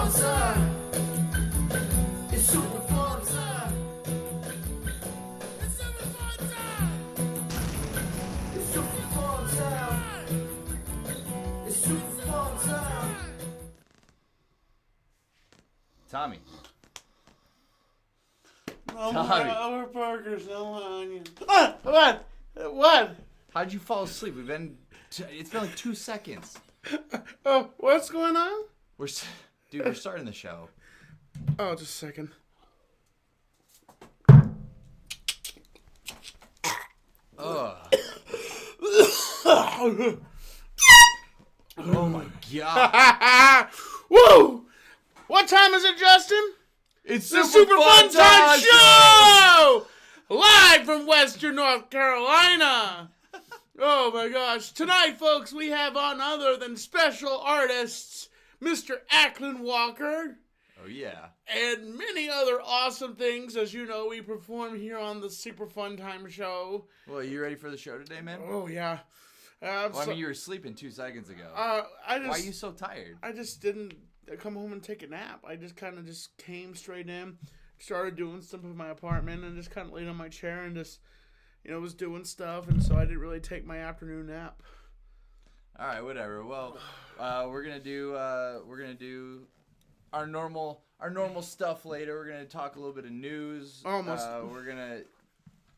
fun, sir. It's super fun, sir. It's super fun, sir. It's super fun, sir. It's super fun, sir. Tommy. Over burgers, no onions. What? How'd you fall asleep? It's been like 2 seconds. Oh, what's going on? We're starting the show. Oh, just a second. Ugh. Oh my god. Woo! What time is it, Justin? It's The Super Fun Time Show! Live from Western North Carolina. Oh my gosh. Tonight, folks, we have on other than special artists, Mr. Acklen Walker. Oh yeah. And many other awesome things. As you know, we perform here on the Super Fun Time Show. Well, you ready for the show today, man? Oh, yeah. You were sleeping 2 seconds ago. Why are you so tired? I just didn't come home and take a nap. I just kind of just came straight in, started doing stuff in my apartment, and just kind of laid on my chair and just, was doing stuff. And so I didn't really take my afternoon nap. All right, whatever. Well, we're gonna do our normal stuff later. We're gonna talk a little bit of news. Almost. We're gonna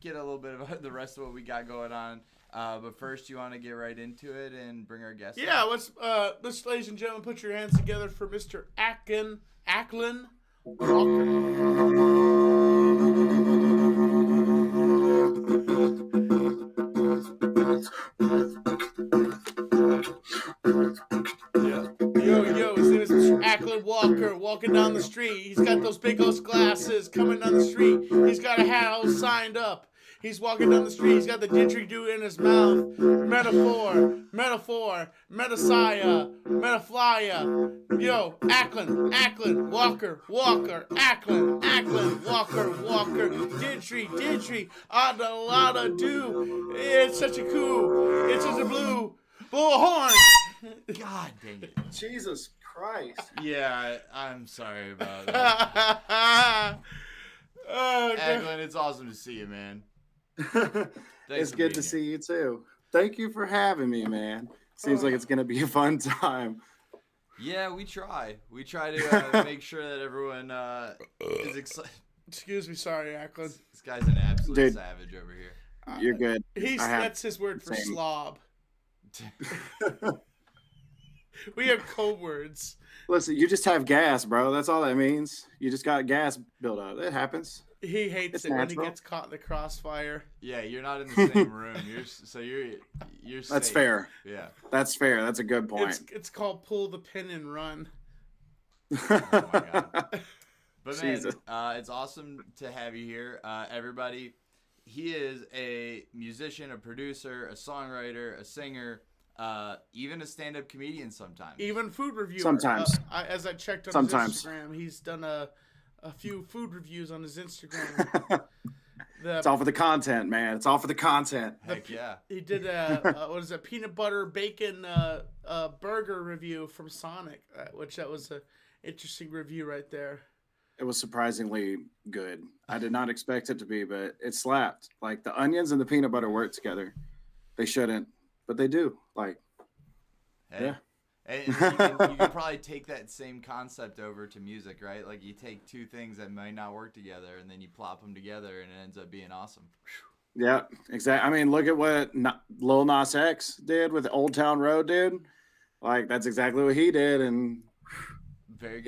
get a little bit of the rest of what we got going on. But first, you want to get right into it and bring our guest. Yeah, on? let's, ladies and gentlemen, put your hands together for Mr. Acklen Walker. Yo, his name is Mr. Acklen Walker, walking down the street. He's got those big old glasses coming down the street. He's got a hat all signed up. He's walking down the street. He's got the didgeridoo in his mouth. Metaphor, Metasaya, Metaflya. Yo, Acklen, Walker, Acklen, Walker. Didgeridoo, ada, do. It's such a cool. It's such a blue bullhorn. God dang it. Jesus Christ. Yeah, I'm sorry about that. Acklen, it's awesome to see you, man. It's good to see you too. Thank you for having me, man. Seems like it's gonna be a fun time. Yeah, we try. We try to make sure that everyone is excited. Excuse me, sorry, Acklen. This guy's an absolute savage over here. You're good. That's his word for slob. We have code words. Listen, you just have gas, bro. That's all that means. You just got gas built up. It happens. He hates it when he gets caught in the crossfire. Yeah, you're not in the same room. You're safe. That's fair. Yeah. That's fair. That's a good point. It's called pull the pin and run. Oh my god. But man, Jesus. It's awesome to have you here. Everybody, he is a musician, a producer, a songwriter, a singer, even a stand-up comedian sometimes. Even food reviewer. Sometimes. As I checked on his Instagram, he's done a few food reviews on his Instagram. It's all for the content, man. It's all for the content. Heck yeah. He did peanut butter bacon burger review from Sonic, which that was a interesting review right there. It was surprisingly good. I did not expect it to be, but it slapped. Like the onions and the peanut butter work together. They shouldn't, but they do. Like, hey. Yeah. And you can probably take that same concept over to music, right? Like you take two things that might not work together, and then you plop them together, and it ends up being awesome. Yeah, exactly. I mean, look at what Lil Nas X did with Old Town Road, dude. Like that's exactly what he did, and very good.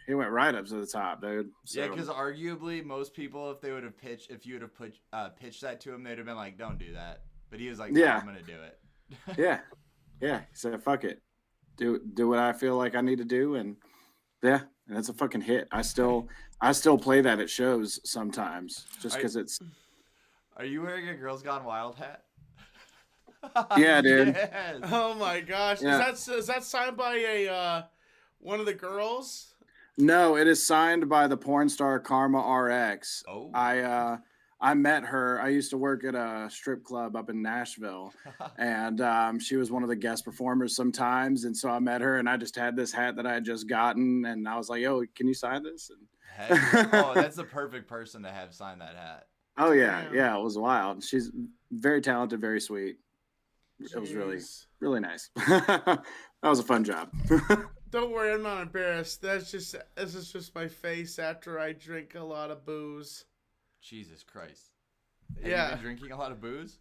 He went right up to the top, dude. So. Yeah, because arguably most people, if you would have pitched that to him, they'd have been like, "Don't do that." But he was like, "Yeah, I'm gonna do it." yeah. He said, "Fuck it." Do what I feel like I need to do, and and it's a fucking hit. I still play that at shows sometimes, just because it's. Are you wearing a Girls Gone Wild hat? Yeah, dude. Yes. Oh my gosh! Yeah. Is that signed by one of the girls? No, it is signed by the porn star Karma RX. Oh. I met her. I used to work at a strip club up in Nashville, and she was one of the guest performers sometimes. And so I met her, and I just had this hat that I had just gotten, and I was like, "Yo, can you sign this?" Heck yeah. Oh, that's the perfect person to have sign that hat. Oh yeah, Damn. yeah, it was wild. She's very talented, very sweet. It was really, Jeez. really nice. That was a fun job. Don't worry, I'm not embarrassed. This is just my face after I drink a lot of booze. Jesus Christ. Have Yeah. you been drinking a lot of booze?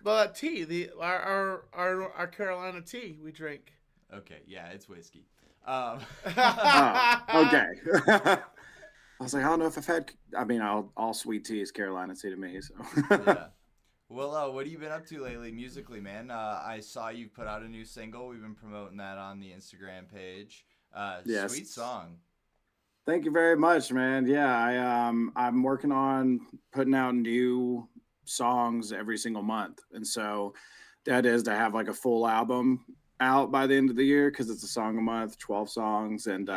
Well, tea, our Carolina tea we drink. Okay, yeah, it's whiskey. Oh, okay. I was like, I don't know if I've had. I mean, all sweet tea is Carolina tea to me. So. Yeah. Well, what have you been up to lately musically, man? I saw you put out a new single. We've been promoting that on the Instagram page. Yes. Sweet song. Thank you very much, man. Yeah, I'm working on putting out new songs every single month, and so that is to have like a full album out by the end of the year because it's a song a month, 12 songs, and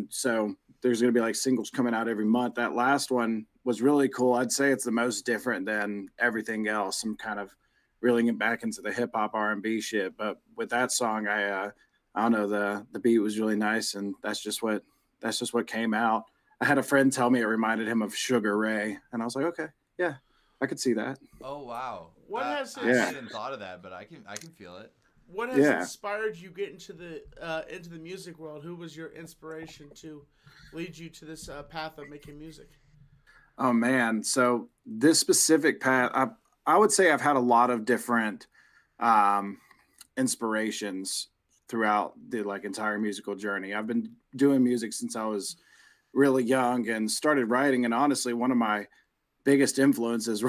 so there's gonna be like singles coming out every month. That last one was really cool. I'd say it's the most different than everything else. I'm kind of reeling it back into the hip hop R&B shit, but with that song, I don't know, the beat was really nice, and that's just what came out. I had a friend tell me it reminded him of Sugar Ray, and I was like, okay, yeah, I could see that. Oh wow. What has I hadn't thought of that, but I can feel it. What has inspired you get into the music world? Who was your inspiration to lead you to this path of making music? Oh man, so this specific path, I would say I've had a lot of different inspirations throughout the like entire musical journey. I've been doing music since I was really young and started writing. And honestly, one of my biggest influences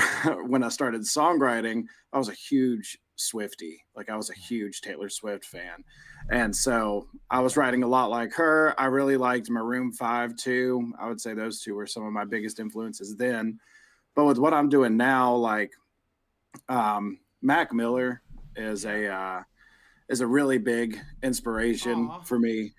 when I started songwriting, I was a huge Swiftie. Like I was a huge Taylor Swift fan. And so I was writing a lot like her. I really liked Maroon 5 too. I would say those two were some of my biggest influences then. But with what I'm doing now, like Mac Miller is a really big inspiration for me.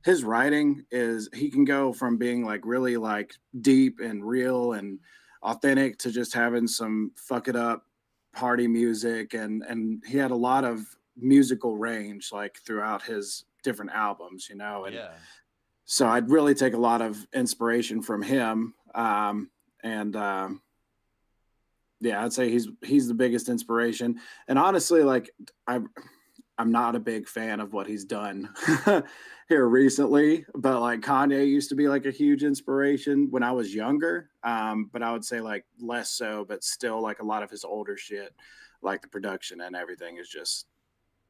His writing he can go from being like really like deep and real and authentic to just having some fuck it up party music, and he had a lot of musical range like throughout his different albums, you know. And so I'd really take a lot of inspiration from him. Yeah, I'd say he's the biggest inspiration. And honestly, like I'm not a big fan of what he's done here recently, but like Kanye used to be like a huge inspiration when I was younger. But I would say like less so, but still like a lot of his older shit, like the production and everything is just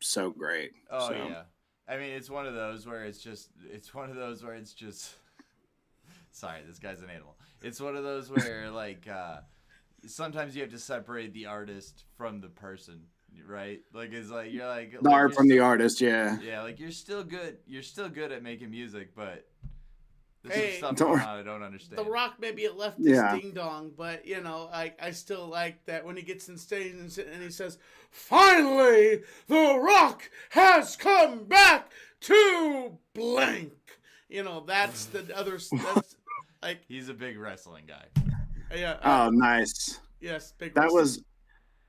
so great. Oh so. Yeah. I mean, it's one of those where it's just sorry, this guy's an animal. It's one of those where like sometimes you have to separate the artist from the person, right? Like it's like you're like the art from the artist, yeah. Yeah, like you're still good at making music, but this Hey, is stuff going on I don't understand. The Rock may be a leftist ding dong, but you know, I still like that when he gets in stage and he says, "Finally, The Rock has come back to blank." You know, that's the other. That's like he's a big wrestling guy. Yeah. Oh, nice. Yes, big. That was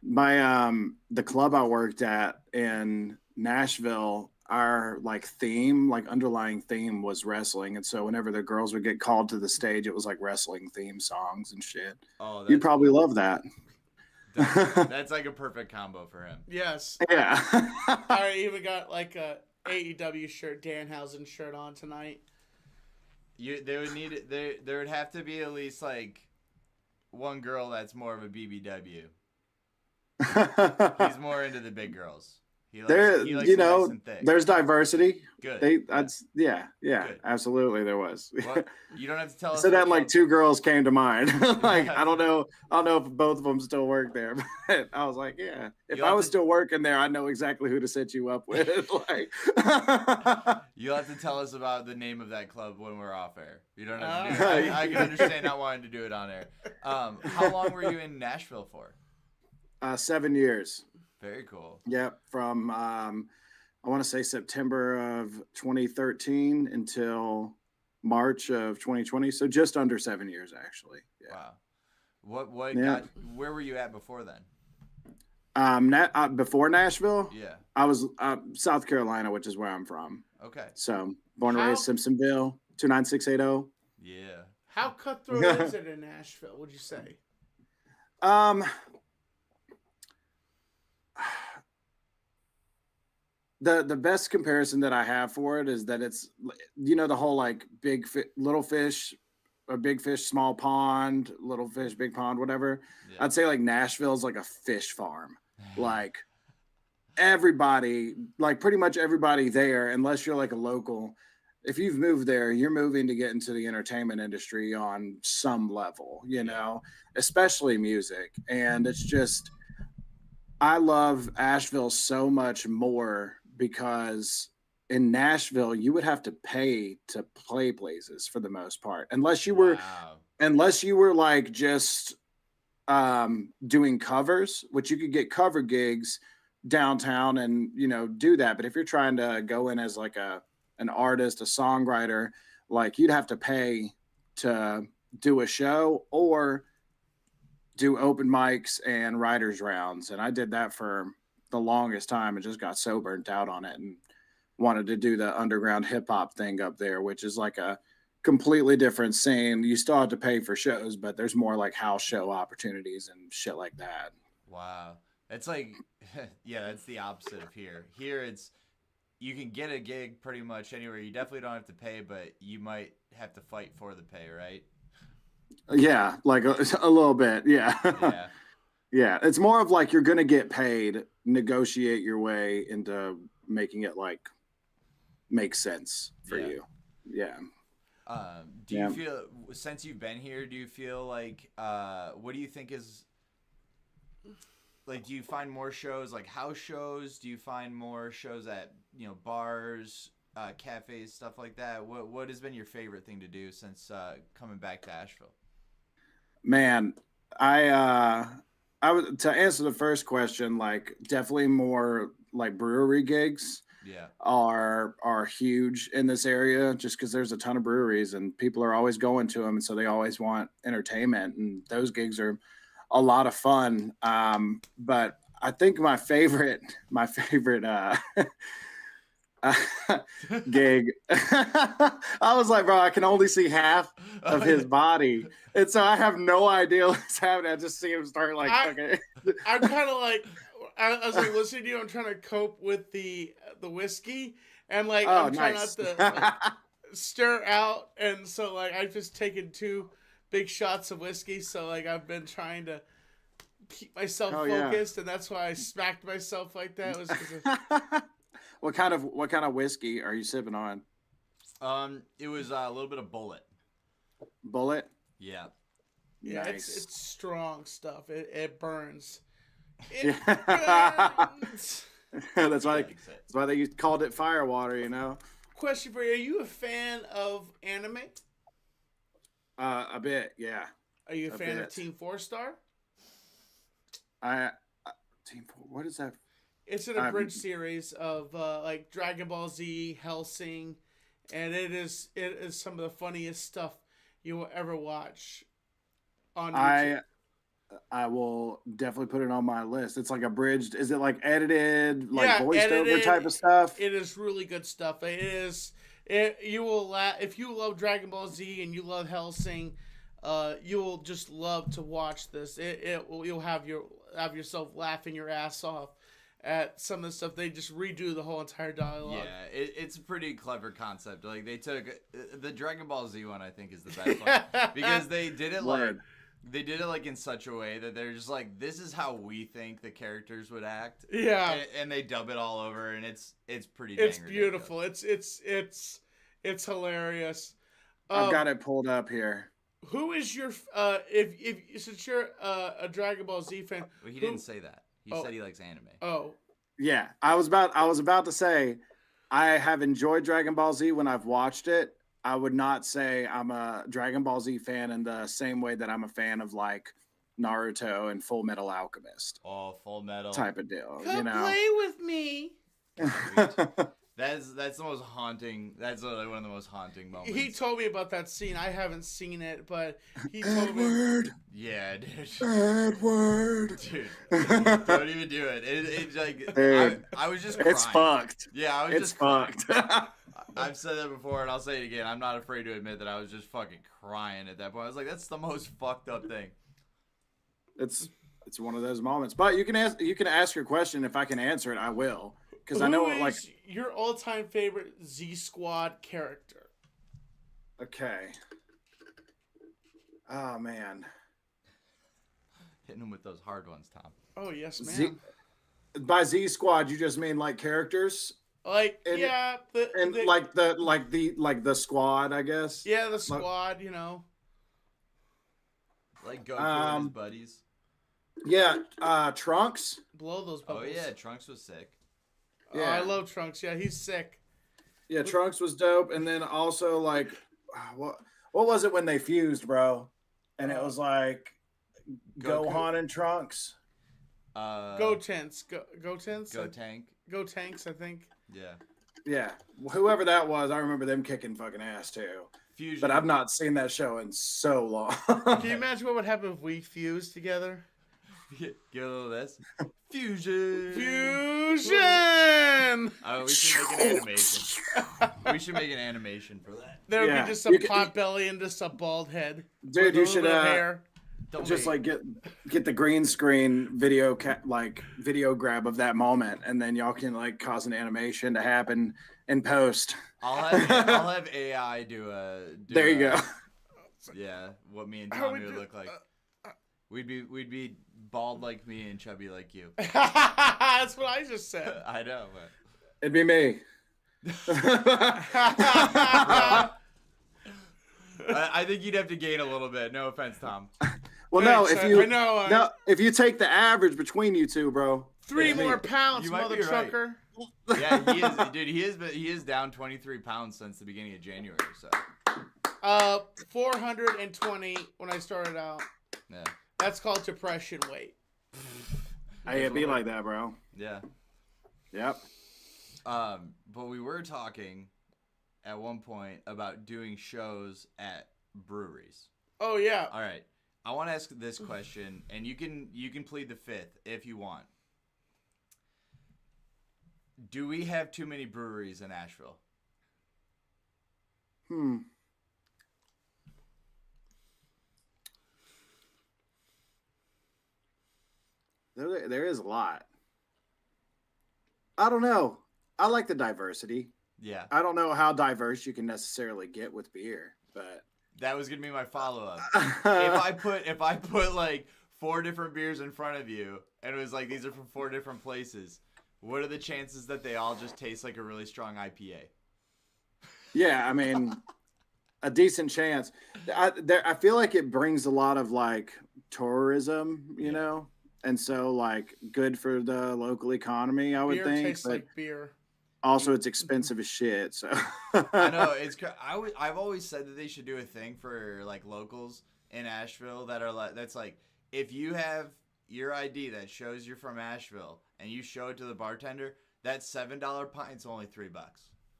my the club I worked at in Nashville. Our like theme, like underlying theme was wrestling, and so whenever the girls would get called to the stage, it was like wrestling theme songs and shit. Oh, you'd probably love that. That's like a perfect combo for him. Yes. Yeah. I even got like a AEW shirt, Danhausen shirt on tonight. They would need it. There would have to be at least like one girl that's more of a BBW. He's more into the big girls. He likes you know, nice there's diversity. Good. Yeah, Good. Absolutely, there was. Well, you don't have to tell us. So that like two girls came to mind. Like I don't know if both of them still work there, but I was like, yeah. If I was still working there, I know exactly who to set you up with. Like, you'll have to tell us about the name of that club when we're off air. You don't have to do it. I can understand not wanting to do it on air. How long were you in Nashville for? 7 years. Very cool. Yep, from I want to say September of 2013 until March of 2020. So just under 7 years, actually. Yeah. Wow. What Yeah. got, where were you at before then? Before Nashville, Yeah. I was South Carolina, which is where I'm from. Okay. So born and raised Simpsonville, 29680. Yeah. How cutthroat is it in Nashville, would you say? The best comparison that I have for it is that it's, the whole like little fish, or big fish, small pond, little fish, big pond, whatever. Yeah. I'd say like Nashville's like a fish farm. Like everybody, like pretty much everybody there, unless you're like a local, if you've moved there, you're moving to get into the entertainment industry on some level, especially music. And it's just, I love Asheville so much more because in Nashville, you would have to pay to play places for the most part, unless you were like just doing covers, which you could get cover gigs downtown and do that. But if you're trying to go in as like an artist, a songwriter, like you'd have to pay to do a show or do open mics and writers rounds. And I did that for the longest time and just got so burnt out on it and wanted to do the underground hip hop thing up there, which is like a completely different scene. You still have to pay for shows, but there's more like house show opportunities and shit like that. Wow. It's like, yeah, that's the opposite of here. Here it's, you can get a gig pretty much anywhere. You definitely don't have to pay, but you might have to fight for the pay, right? Yeah, like a little bit. Yeah. Yeah. Yeah. It's more of like you're going to get paid, negotiate your way into making it like make sense for you. Yeah. Do you feel, since you've been here, do you feel like, what do you think is, like, do you find more shows like house shows? Do you find more shows at, bars, cafes, stuff like that? What has been your favorite thing to do since coming back to Asheville? Man, I would, to answer the first question, like definitely more like brewery gigs. Yeah. are huge in this area just because there's a ton of breweries and people are always going to them, and so they always want entertainment, and those gigs are a lot of fun. But I think my favorite gig, I was like, bro, I can only see half of his body, and so I have no idea what's happening. I just see him start like, okay. I'm kind of like, I was like listening to you. I'm trying to cope with the whiskey, and like I'm trying not to like, stir out, and so like I've just taken 2 big shots of whiskey. So like I've been trying to keep myself focused, and that's why I smacked myself like that. Was of... What kind of whiskey are you sipping on? It was a little bit of Bullet. Bullet? Yeah. Yeah, Nice. it's strong stuff. It burns. That's why they called it firewater, Question for you: are you a fan of anime? A bit, yeah. Are you a fan of Team 4-Star? Team 4. What is that? It's an abridged series of like Dragon Ball Z, Hellsing, and it is some of the funniest stuff you will ever watch on YouTube. I will definitely put it on my list. It's like abridged. Is it like edited, like voiced over type of stuff? It is really good stuff. It is. You will if you love Dragon Ball Z and you love Hellsing, you will just love to watch this. You'll have yourself laughing your ass off at some of the stuff. They just redo the whole entire dialogue. Yeah, it's a pretty clever concept. Like they took the Dragon Ball Z one, I think, is the best one because they did it like in such a way that they're just like, this is how we think the characters would act. Yeah, and they dub it all over, and it's pretty. It's beautiful. It's hilarious. I've got it pulled up here. Who is your since you're a Dragon Ball Z fan? Well, he didn't say that. He said he likes anime. Oh, yeah. I was about to say I have enjoyed Dragon Ball Z when I've watched it. I would not say I'm a Dragon Ball Z fan in the same way that I'm a fan of like Naruto and Full Metal Alchemist. Oh, Full Metal type of deal. Come play with me. That's the most haunting. That's literally one of the most haunting moments. He told me about that scene. I haven't seen it, but he told me. Edward. Yeah, dude. Edward. Dude, don't even do it. It's like Dude, I was just crying. It's fucked. Yeah, I was It's just crying. fucked. I've said that before, and I'll say it again. I'm not afraid to admit that I was just fucking crying at that point. I was like, that's the most fucked up thing. It's one of those moments. But you can ask your question. If I can answer it, I will. Because I know Who like is your all-time favorite Z Squad character? okay. Oh man. Hitting him with those hard ones, Tom. Oh yes, ma'am. By Z Squad, you just mean like characters? Like And- yeah, And like the squad, I guess. yeah, the squad. You know. Like Goku and his buddies. Yeah, Trunks. Blow those Oh bubbles. yeah, Trunks was sick. Yeah, I love Trunks. Yeah, he's sick. Yeah, Trunks was dope, and then also like, what was it when they fused, bro? And it was like Goku. Gohan and Trunks. Go Tents. Go Tents. Go Tank. Go Tanks, I think. Yeah. Yeah, whoever that was, I remember them kicking fucking ass too. Fusion. But I've not seen that show in so long. Can you imagine what would happen if we fused together? Get a little of this. Fusion. Fusion! Oh, we should make an animation. We should make an animation for that. There would Yeah, be just you a could- pot belly and just a bald head. Dude, with a you little should bit of hair. Don't just make- like get the green screen video video grab of that moment, and then y'all can like cause an animation to happen in post. I'll have AI do a. There you go. Yeah, what me and How Tommy would would you- look like. We'd be bald like me and chubby like you. That's what I just said. I know, but It'd be me. I think you'd have to gain a little bit. No offense, Tom. Well, no, Thanks, if you I know, no, if you take the average between you two, bro. 3 it's me. more pounds, You might mother be right. trucker. Yeah, he is, dude. He is down 23 pounds since the beginning of January. So 420 when I started out. yeah, That's called depression weight. Hey, it'd be like that, bro. yeah. Yep. But we were talking at one point about doing shows at breweries. Oh yeah. All right. I want to ask this question, and you can plead the fifth if you want. Do we have too many breweries in Asheville? There is a lot. I don't know. I like the diversity. Yeah. I don't know how diverse you can necessarily get with beer, but That was gonna be my follow up. if I put like 4 different beers in front of you, and it was like these are from 4 different places, what are the chances that they all just taste like a really strong IPA? yeah, I mean, a decent chance. I feel like it brings a lot of like tourism, you know, and so like good for the local economy, I would Beer think. tastes But like beer. also, it's expensive as shit. So I know I've always said that they should do a thing for like locals in Asheville that are like that's like if you have your ID that shows you're from Asheville and you show it to the bartender, that $7 pint's only $3.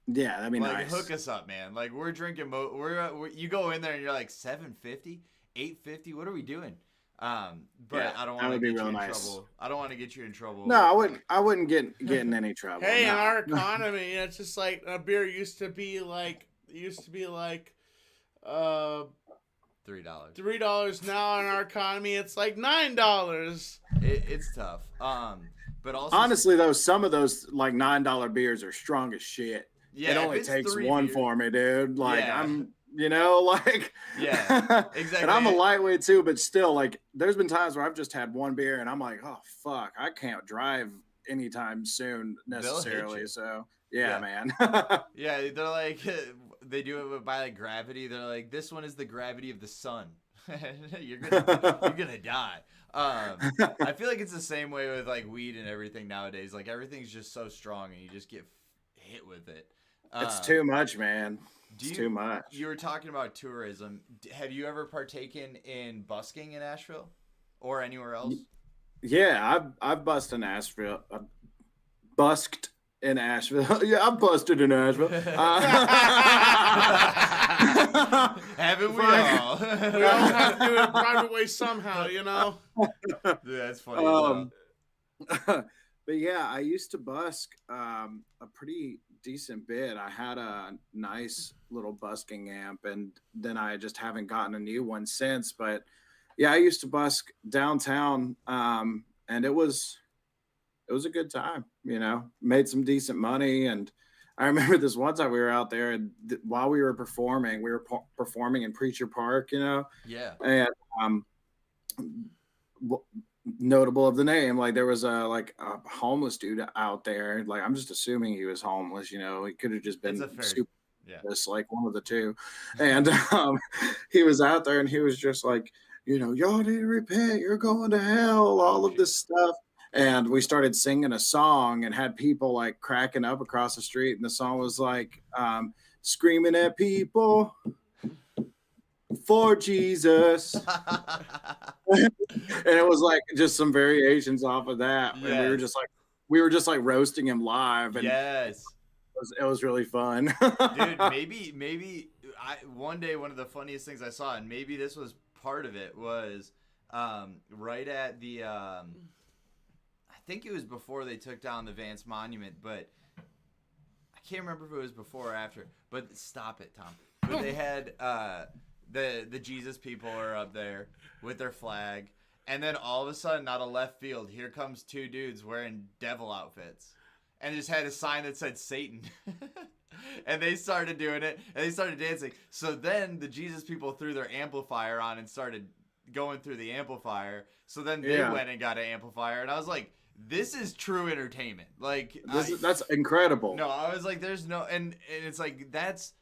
Yeah, that'd be Like nice. hook us up, man. Like we're drinking. We're you go in there and you're like $7.50, $8.50. What are we doing? But Yeah, I don't that want to would be get you real in nice. trouble. I don't want to get you in trouble. No, with, I wouldn't get in any trouble. Hey, in no. our economy, it's just like a beer used to be like $3. $3. Now in our economy, it's like $9. It's tough. But also Honestly, though, some of those like $9 beers are strong as shit. yeah, It if only it's takes 3 one beers- for me, dude. Like Yeah. I'm, you know, like Yeah, exactly. And I'm a lightweight too, but still, like, there's been times where I've just had one beer and I'm like, oh fuck, I can't drive anytime soon hit necessarily. you. So yeah, Yeah. man. Yeah, they're like they do it by like gravity. They're like this one is the gravity of the sun. you're gonna die. I feel like it's the same way with like weed and everything nowadays. Like everything's just so strong and you just get hit with it. It's too much, man. Do It's you- too much. You were talking about tourism. Have you ever partaken in busking in Asheville or anywhere else? Yeah, I've busked in Asheville. Busked in Asheville. Yeah, I'm busted in Asheville. Haven't we Right. all? We all have to do it a private way somehow, you know? Dude, that's funny. As hell. But yeah, I used to busk a pretty decent bit. I had a nice little busking amp, and then I just haven't gotten a new one since. But yeah, I used to busk downtown, and it was a good time. You know, made some decent money. And I remember this one time we were out there, and while we were performing, performing in Preacher Park. You know, Yeah. and notable of the name, like there was a homeless dude out there. Like I'm just assuming he was homeless. You know, he could have just been super. Yeah. Just like one of the two. And he was out there and he was just like, you know, y'all need to repent, you're going to hell, all of this stuff. And we started singing a song and had people like cracking up across the street. And the song was like, screaming at people for Jesus. And it was like just some variations off of that. Yes. And we were just like roasting him live. And yes. It was really fun. Dude, maybe one day one of the funniest things I saw, and maybe this was part of it, was right at the I think it was before they took down the Vance Monument, but I can't remember if it was before or after. But stop it, Tom. But they had the Jesus people are up there with their flag, and then all of a sudden, out of left field, here comes two dudes wearing devil outfits. And just had a sign that said Satan. And they started doing it, and they started dancing. So then the Jesus people threw their amplifier on and started going through the amplifier. So then they went and got an amplifier, and I was like, this is true entertainment. Like that's incredible. No, I was like, there's no, and it's like that's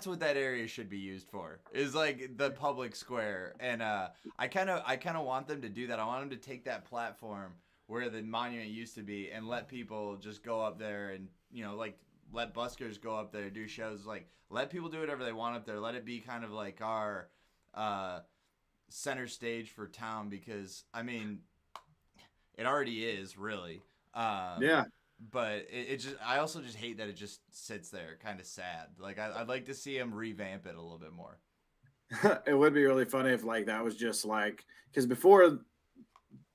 what that area should be used for, is like the public square. And I kind of want them to do that. I want them to take that platform where the monument used to be and let people just go up there and, you know, like let buskers go up there, do shows. Like, let people do whatever they want up there. Let it be kind of like our center stage for town, because I mean, it already is, really. Yeah. But it just, I also just hate that it just sits there, kind of sad. Like, I'd like to see him revamp it a little bit more. It would be really funny if like that was just like, because before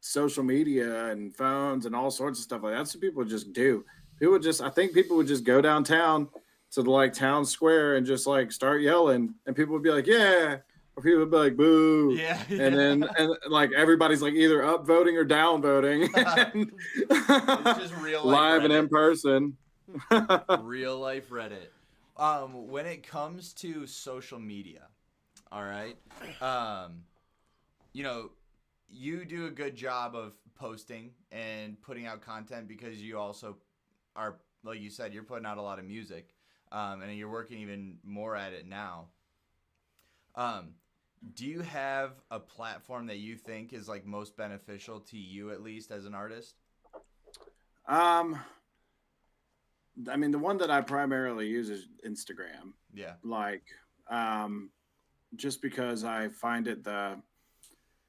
social media and phones and all sorts of stuff like that's what people just do. I think people would just go downtown to the like town square and just like start yelling, and people would be like, yeah, or people would be like, boo. Yeah. And like everybody's like either up voting or down voting. And it's just real life live Reddit. and in person. Real life Reddit. When it comes to social media, all right, you know, you do a good job of posting and putting out content, because you also are, like you said, you're putting out a lot of music, and you're working even more at it now. Do you have a platform that you think is like most beneficial to you, at least as an artist? I mean, the one that I primarily use is Instagram. Yeah. Like, just because I find it the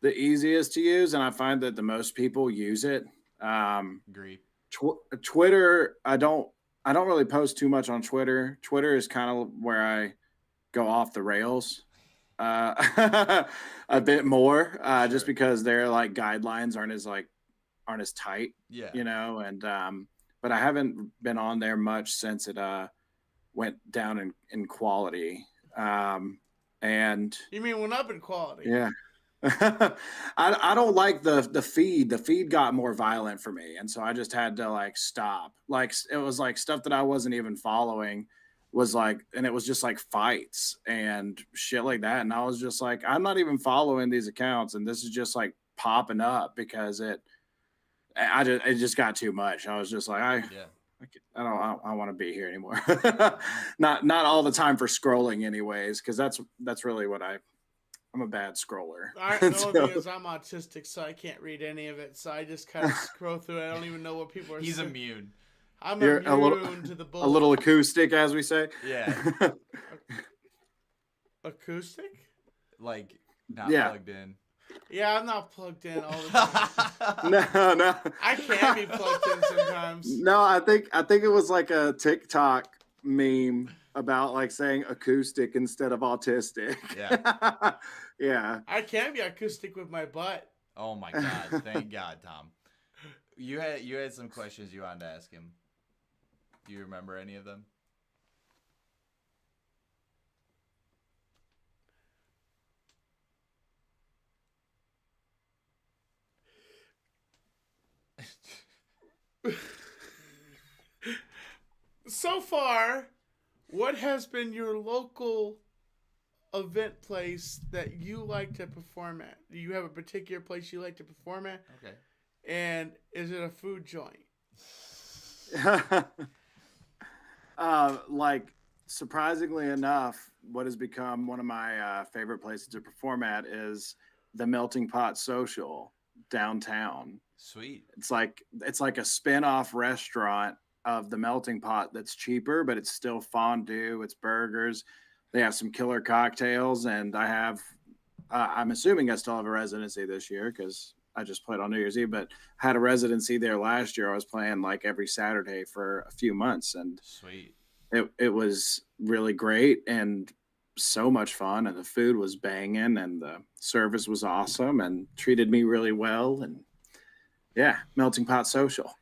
easiest to use, and I find that the most people use it. Agree. Twitter, I don't really post too much on Twitter. Twitter is kind of where I go off the rails a bit more, Sure. just because their like guidelines aren't as tight. Yeah. You know, and but I haven't been on there much since it went down in quality. And You mean went up in quality? yeah. I don't like the feed. The feed got more violent for me, and so I just had to like stop. Like it was like stuff that I wasn't even following was like, and it was just like fights and shit like that. And I was just like, I'm not even following these accounts, and this is just like popping up because it just got too much. I was just like, I don't want to be here anymore. not all the time for scrolling anyways, because that's really what I'm a bad scroller. The only thing is I'm autistic, so I can't read any of it. So I just kind of scroll through it. I don't even know what people are saying. He's immune. I'm You're immune to the bull. a little acoustic, as we say. Yeah. Acoustic? Like, not Yeah. plugged in. Yeah, I'm not plugged in all the time. No. I can be plugged in sometimes. No, I think it was like a TikTok meme about like saying acoustic instead of autistic. Yeah. Yeah. I can be acoustic with my butt. Oh my God! Thank God, Tom. You had some questions you wanted to ask him. Do you remember any of them? So far, what has been your local event place that you like to perform at? Do you have a particular place you like to perform at? Okay. And is it a food joint? Like surprisingly enough, what has become one of my favorite places to perform at is the Melting Pot Social downtown. Sweet. It's like a spin-off restaurant of the Melting Pot that's cheaper, but it's still fondue, it's burgers. They have some killer cocktails, and I have I'm assuming I still have a residency this year because I just played on New Year's Eve, but had a residency there last year. I was playing like every Saturday for a few months, and Sweet. it was really great and so much fun, and the food was banging, and the service was awesome, and treated me really well, and yeah, Melting Pot Social.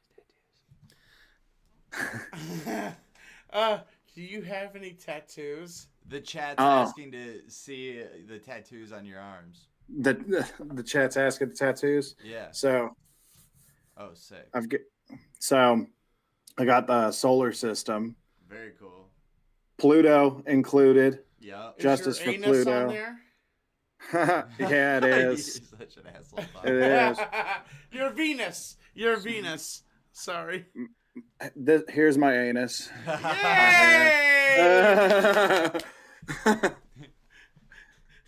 Do you have any tattoos? The chat's asking to see the tattoos on your arms. The chat's asking the tattoos. Yeah. So Oh, sick. I got the solar system, Very cool. Pluto included. Yeah. Justice Is for your anus Pluto. on there? Yeah, it is. You're such an asshole. Tom. It is. You're Venus. You're Venus. Sorry. Here's my anus. Yay!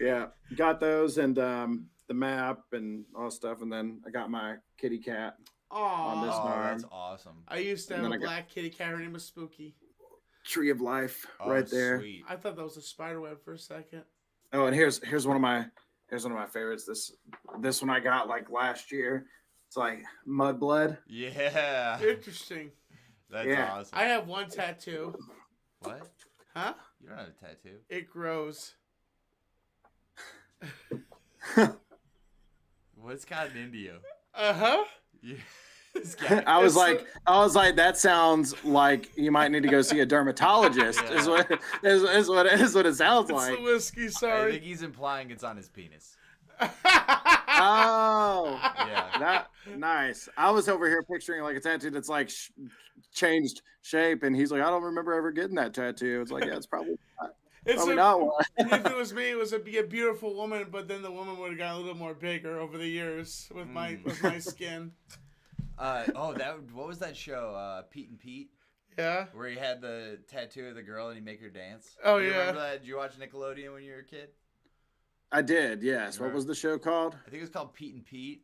Yeah, got those, and the map and all that stuff, and then I got my kitty cat on this Aw. Oh, arm. that's awesome. I used to And have then a I got- black kitty cat. Her name was Spooky. Tree of Life Oh, right there. Sweet. I thought that was a spider web for a second. Oh, and here's one of my favorites. This one I got like last year. It's like Mudblood. Yeah. Interesting. That's Yeah. awesome. I have one tattoo. What? Huh? You don't have a tattoo. It grows. What's gotten into you? Uh-huh. Yeah. This guy. I was like, that sounds like you might need to go see a dermatologist. Yeah. Is what it sounds It's like. the whiskey, I sorry. think he's implying it's on his penis. Oh, Yeah. that nice. I was over here picturing like a tattoo that's like changed shape, and he's like, I don't remember ever getting that tattoo. It's like, yeah, it's probably not one. And if it was me, it was a beautiful woman, but then the woman would have gotten a little more bigger over the years with my skin. What was that show? Pete and Pete, Yeah. where he had the tattoo of the girl and he make her dance. Oh, You yeah. Remember that? Did you watch Nickelodeon when you were a kid? I did, yes. What was the show called? I think it was called Pete and Pete,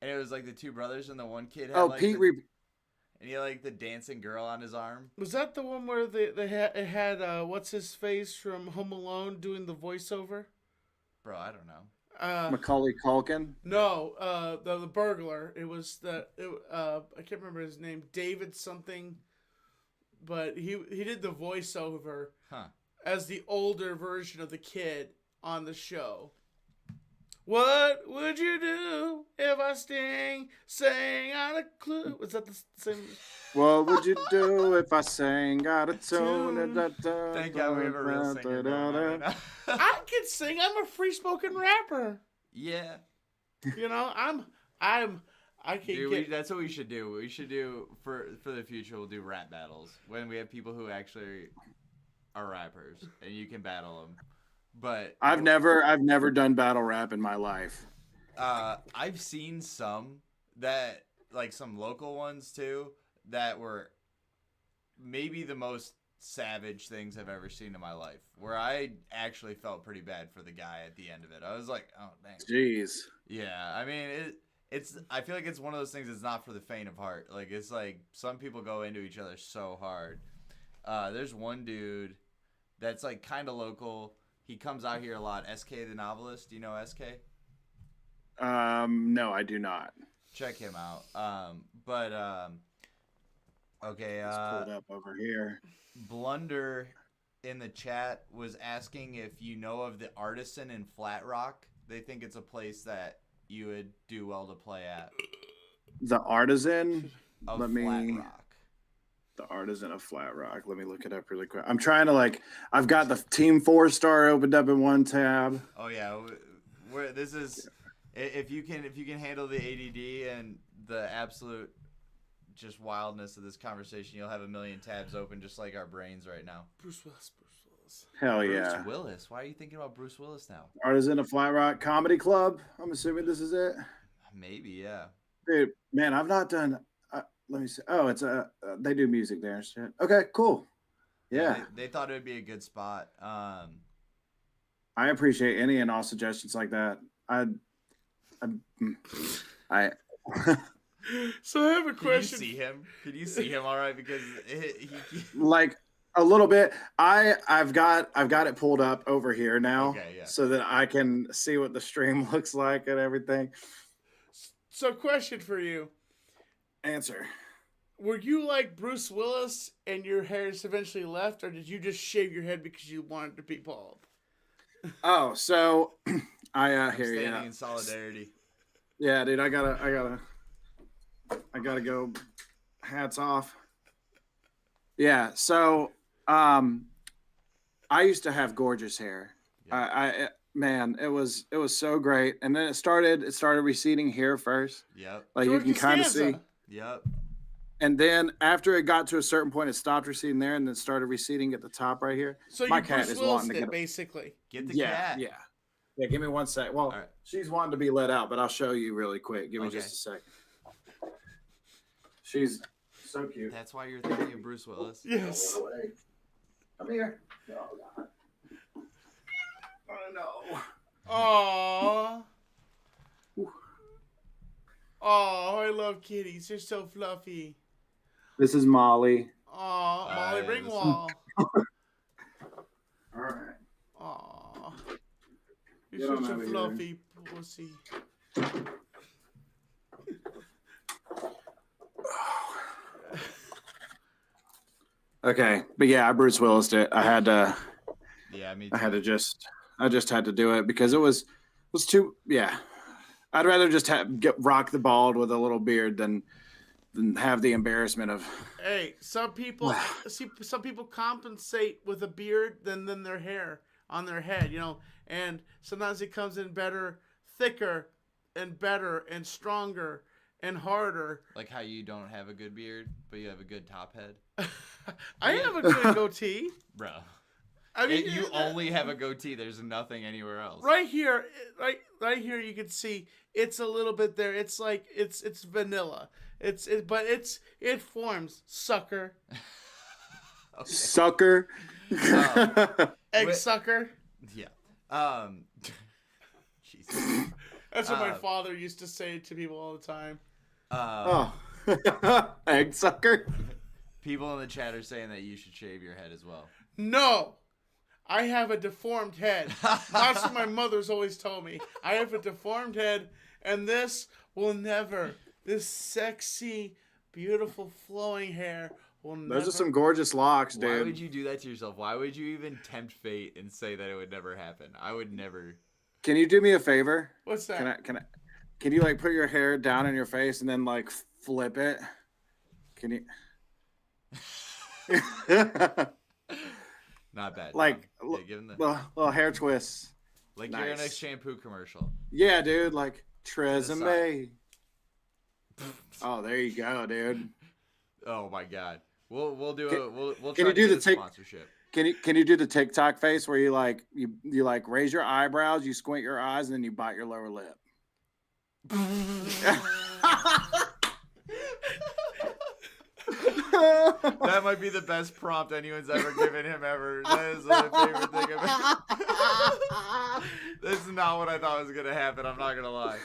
and it was like the two brothers and the one kid. Had, Oh, like, Pete. and he had like the dancing girl on his arm. Was that the one where it had what's his face from Home Alone doing the voiceover? Bro, I don't know. Macaulay Culkin. No, the burglar. It was I can't remember his name, David something, but he did the voiceover as the older version of the kid on the show. What would you do if I sang out a clue? Was that the same? What would you do if I sang out of tune? Thank God we have a real singer going on right now. I can sing. I'm a free spoken rapper. Yeah. You know, I can Dude, get. that's what we should do. We should do for the future. We'll do rap battles when we have people who actually are rappers, and you can battle them. But I've never done battle rap in my life. I've seen some that, like some local ones too, that were maybe the most savage things I've ever seen in my life, where I actually felt pretty bad for the guy at the end of it. I was like, oh dang. Jeez. Yeah, I mean it's I feel like it's one of those things that's not for the faint of heart. Like, it's like some people go into each other so hard. There's one dude that's like kind of local. He comes out here a lot. SK the Novelist. Do you know SK? No, I do not. Check him out. Okay. It's pulled up over here. Blunder in the chat was asking if you know of the Artisan in Flat Rock. They think it's a place that you would do well to play at. The Artisan. Of Let Flat me. Rock. The Artisan of Flat Rock. Let me look it up really quick. I'm trying to I've got the Team 4-Star opened up in one tab. Oh yeah, this is if you can handle the ADD and the absolute just wildness of this conversation, you'll have a million tabs open just like our brains right now. Bruce Willis. Hell yeah. Bruce Willis. Why are you thinking about Bruce Willis now? Artisan of Flat Rock Comedy Club. I'm assuming this is it. Maybe, yeah. Dude, man, I've not done. Let me see. Oh, it's they do music there and shit. Okay, cool. Yeah. They thought it would be a good spot. I appreciate any and all suggestions like that. I So I have a question. Can you see him? Can you see him all right? Because he like a little bit. I've got it pulled up over here now, okay, yeah. so that I can see what the stream looks like and everything. So question for you. Answer. Were you like Bruce Willis and your hair is eventually left, or did you just shave your head because you wanted to be bald? Oh, so I I'm hear you. standing in solidarity. Yeah, dude, I gotta go. Hats off. Yeah, so I used to have gorgeous hair. Yeah. Man, it was so great, and then it started receding here first. Yep. Like George you can kind of see. Costanza. Yep. And then after it got to a certain point, it stopped receding there, and then started receding at the top right here. So My you cat Bruce is Willis wanting to it, get. basically. Get the Yeah, cat. yeah. Give me 1 sec. Well, right. she's wanting to be let out, but I'll show you really quick. Give me Okay. just a second. She's so cute. That's why you're thinking of Bruce Willis. Yes. Come here. Oh God. Oh no. Aww. Oh, I love kitties. They're so fluffy. This is Molly. Aw, Molly yeah, Ringwald. All right. Aw. Get You're on such a over here. fluffy pussy. Okay, but yeah, I Bruce Willis it. I had to. Yeah, me too. I just had to do it because it was too. Yeah, I'd rather just rock the bald with a little beard than have the embarrassment of. Hey, some people compensate with a beard than their hair on their head, you know, and sometimes it comes in better, thicker, and better and stronger and harder. Like how you don't have a good beard, but you have a good top head. I have a good goatee. Bro. I mean, You only have a goatee. There's nothing anywhere else. right here, right here, you can see it's a little bit there. It's like it's vanilla. But it forms, sucker, Okay. Sucker. egg Wait. sucker. Yeah. Jesus. That's what my father used to say to people all the time. Oh. Egg sucker. People in the chat are saying that you should shave your head as well. No, I have a deformed head. That's what my mother's always told me. I have a deformed head, and this will never. This sexy, beautiful, flowing hair will never. Those are some gorgeous locks, dude. Why would you do that to yourself? Why would you even tempt fate and say that it would never happen? I would never. Can you do me a favor? What's that? Can you like put your hair down in your face and then like flip it? Can you? Not bad. Like, Tom. Yeah, give him the, little hair twists. like you're in a nice. shampoo commercial. Yeah, dude. Like the Tresemme. Oh, there you go, dude. Oh my God. We'll do it. We'll can try you do to the get a tick- sponsorship. Can you do the TikTok face where you like you like raise your eyebrows, you squint your eyes, and then you bite your lower lip? That might be the best prompt anyone's ever given him ever. That is my favorite thing ever. This is not what I thought was gonna happen. I'm not gonna lie.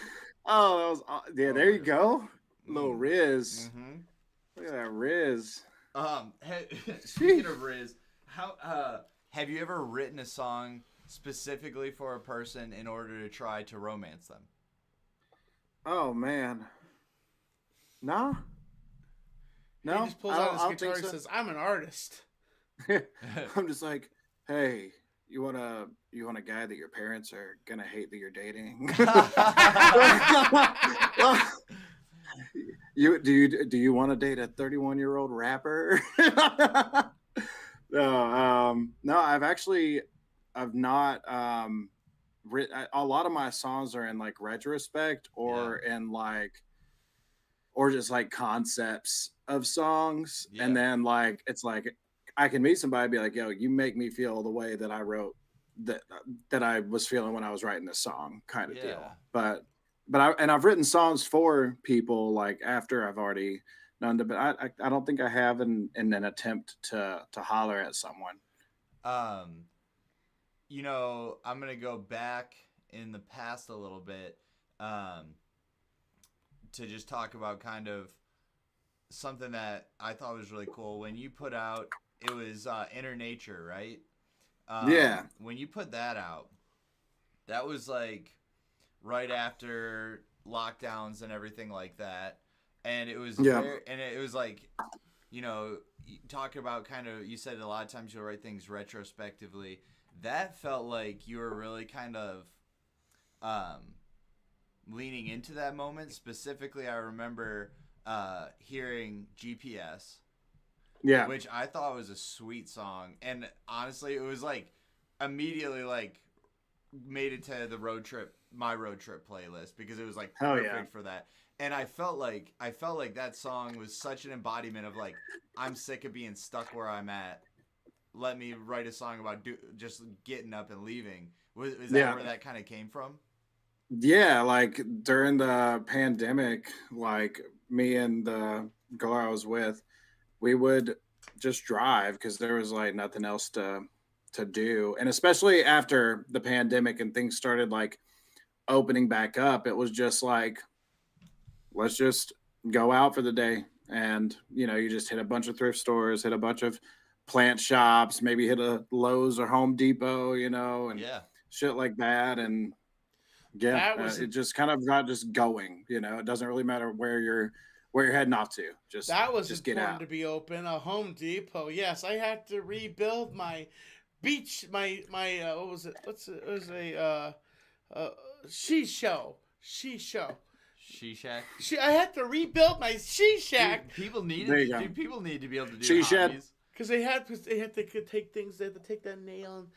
Oh, that was yeah. There you go, little Mm. Riz. Mm-hmm. Look at that Riz. Speaking of Riz, how have you ever written a song specifically for a person in order to try to romance them? Oh man, no, He no, just pulls I out don't. his I don't guitar think and so. says, "I'm an artist." I'm just like, hey, you want a guy that your parents are gonna hate that you're dating? Do you want to date a 31-year-old rapper? No, no, I've not a lot of my songs are in like retrospect Yeah. or in like or just like concepts of songs, and Yeah. then like it's like I can meet somebody and be like, yo, you make me feel the way that I wrote that that I was feeling when I was writing this song, kind of Yeah. deal. I've written songs for people like after I've already done it, but I don't think I have in an attempt to holler at someone. Um, I'm gonna go back in the past a little bit, um, to just talk about kind of something that I thought was really cool. When you put out, it was Inner Nature, right? Yeah, When you put that out, that was like right after lockdowns and everything like that, and yeah, it was like, talking about kind of, you said a lot of times you'll write things retrospectively. That felt like you were really kind of um, leaning into that moment. Specifically, I remember hearing GPS, yeah, which I thought was a sweet song, and honestly, it was like immediately like made it to my road trip playlist, because it was like hell yeah, perfect for that. And I felt like that song was such an embodiment of like, I'm sick of being stuck where I'm at. Let me write a song about just getting up and leaving. Was that yeah. where that kind of came from? Yeah, like during the pandemic, like me and the girl I was with, we would just drive because there was like nothing else to do. And especially after the pandemic and things started like opening back up, it was just like, let's just go out for the day. And you just hit a bunch of thrift stores, hit a bunch of plant shops, maybe hit a Lowe's or Home Depot, and Yeah. shit like that. And yeah, That was it just kind of got just going. It doesn't really matter where you're heading off to. Just that was just get important out. to be open. A Home Depot. Yes, I had to rebuild my beach. My what was it? It was a uh, she show. She show. She Shack. I had to rebuild my she shack There you go. People need to be able to do She shed. hobbies. because they had to take things. They had to take that nail and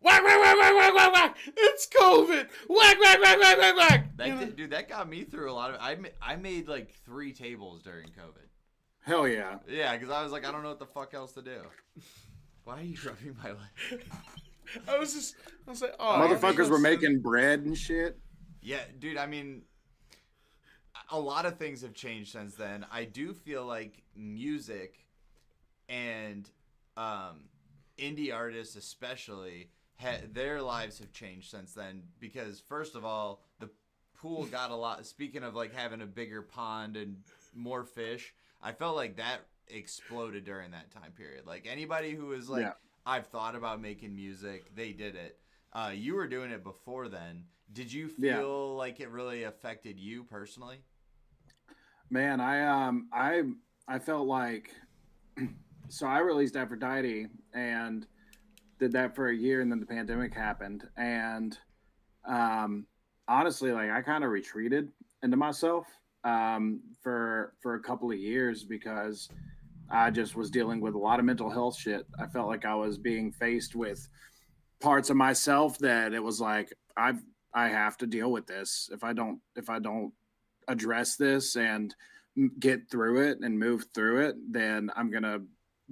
whack whack whack whack whack whack whack. It's COVID. Whack whack whack whack whack whack. Dude, that got me through a lot of. I made like 3 tables during COVID. Hell yeah. Yeah, because I was like, I don't know what the fuck else to do. Why are you rubbing my leg? I was like, oh, Motherfuckers were making bread and shit. Yeah, dude. I mean, a lot of things have changed since then. I do feel like music and indie artists, especially, their lives have changed since then. Because first of all, the pool got a lot. Speaking of like having a bigger pond and more fish, I felt like that exploded during that time period. Like anybody who was like, Yeah. I've thought about making music, they did it. You were doing it before then. Did you feel like it really affected you personally? Man, I felt like so I released Aphrodite and did that for a year, and then the pandemic happened. And honestly, like I kind of retreated into myself for a couple of years because I just was dealing with a lot of mental health shit. I felt like I was being faced with parts of myself that it was like I have to deal with this. If I don't address this and get through it and move through it, then I'm gonna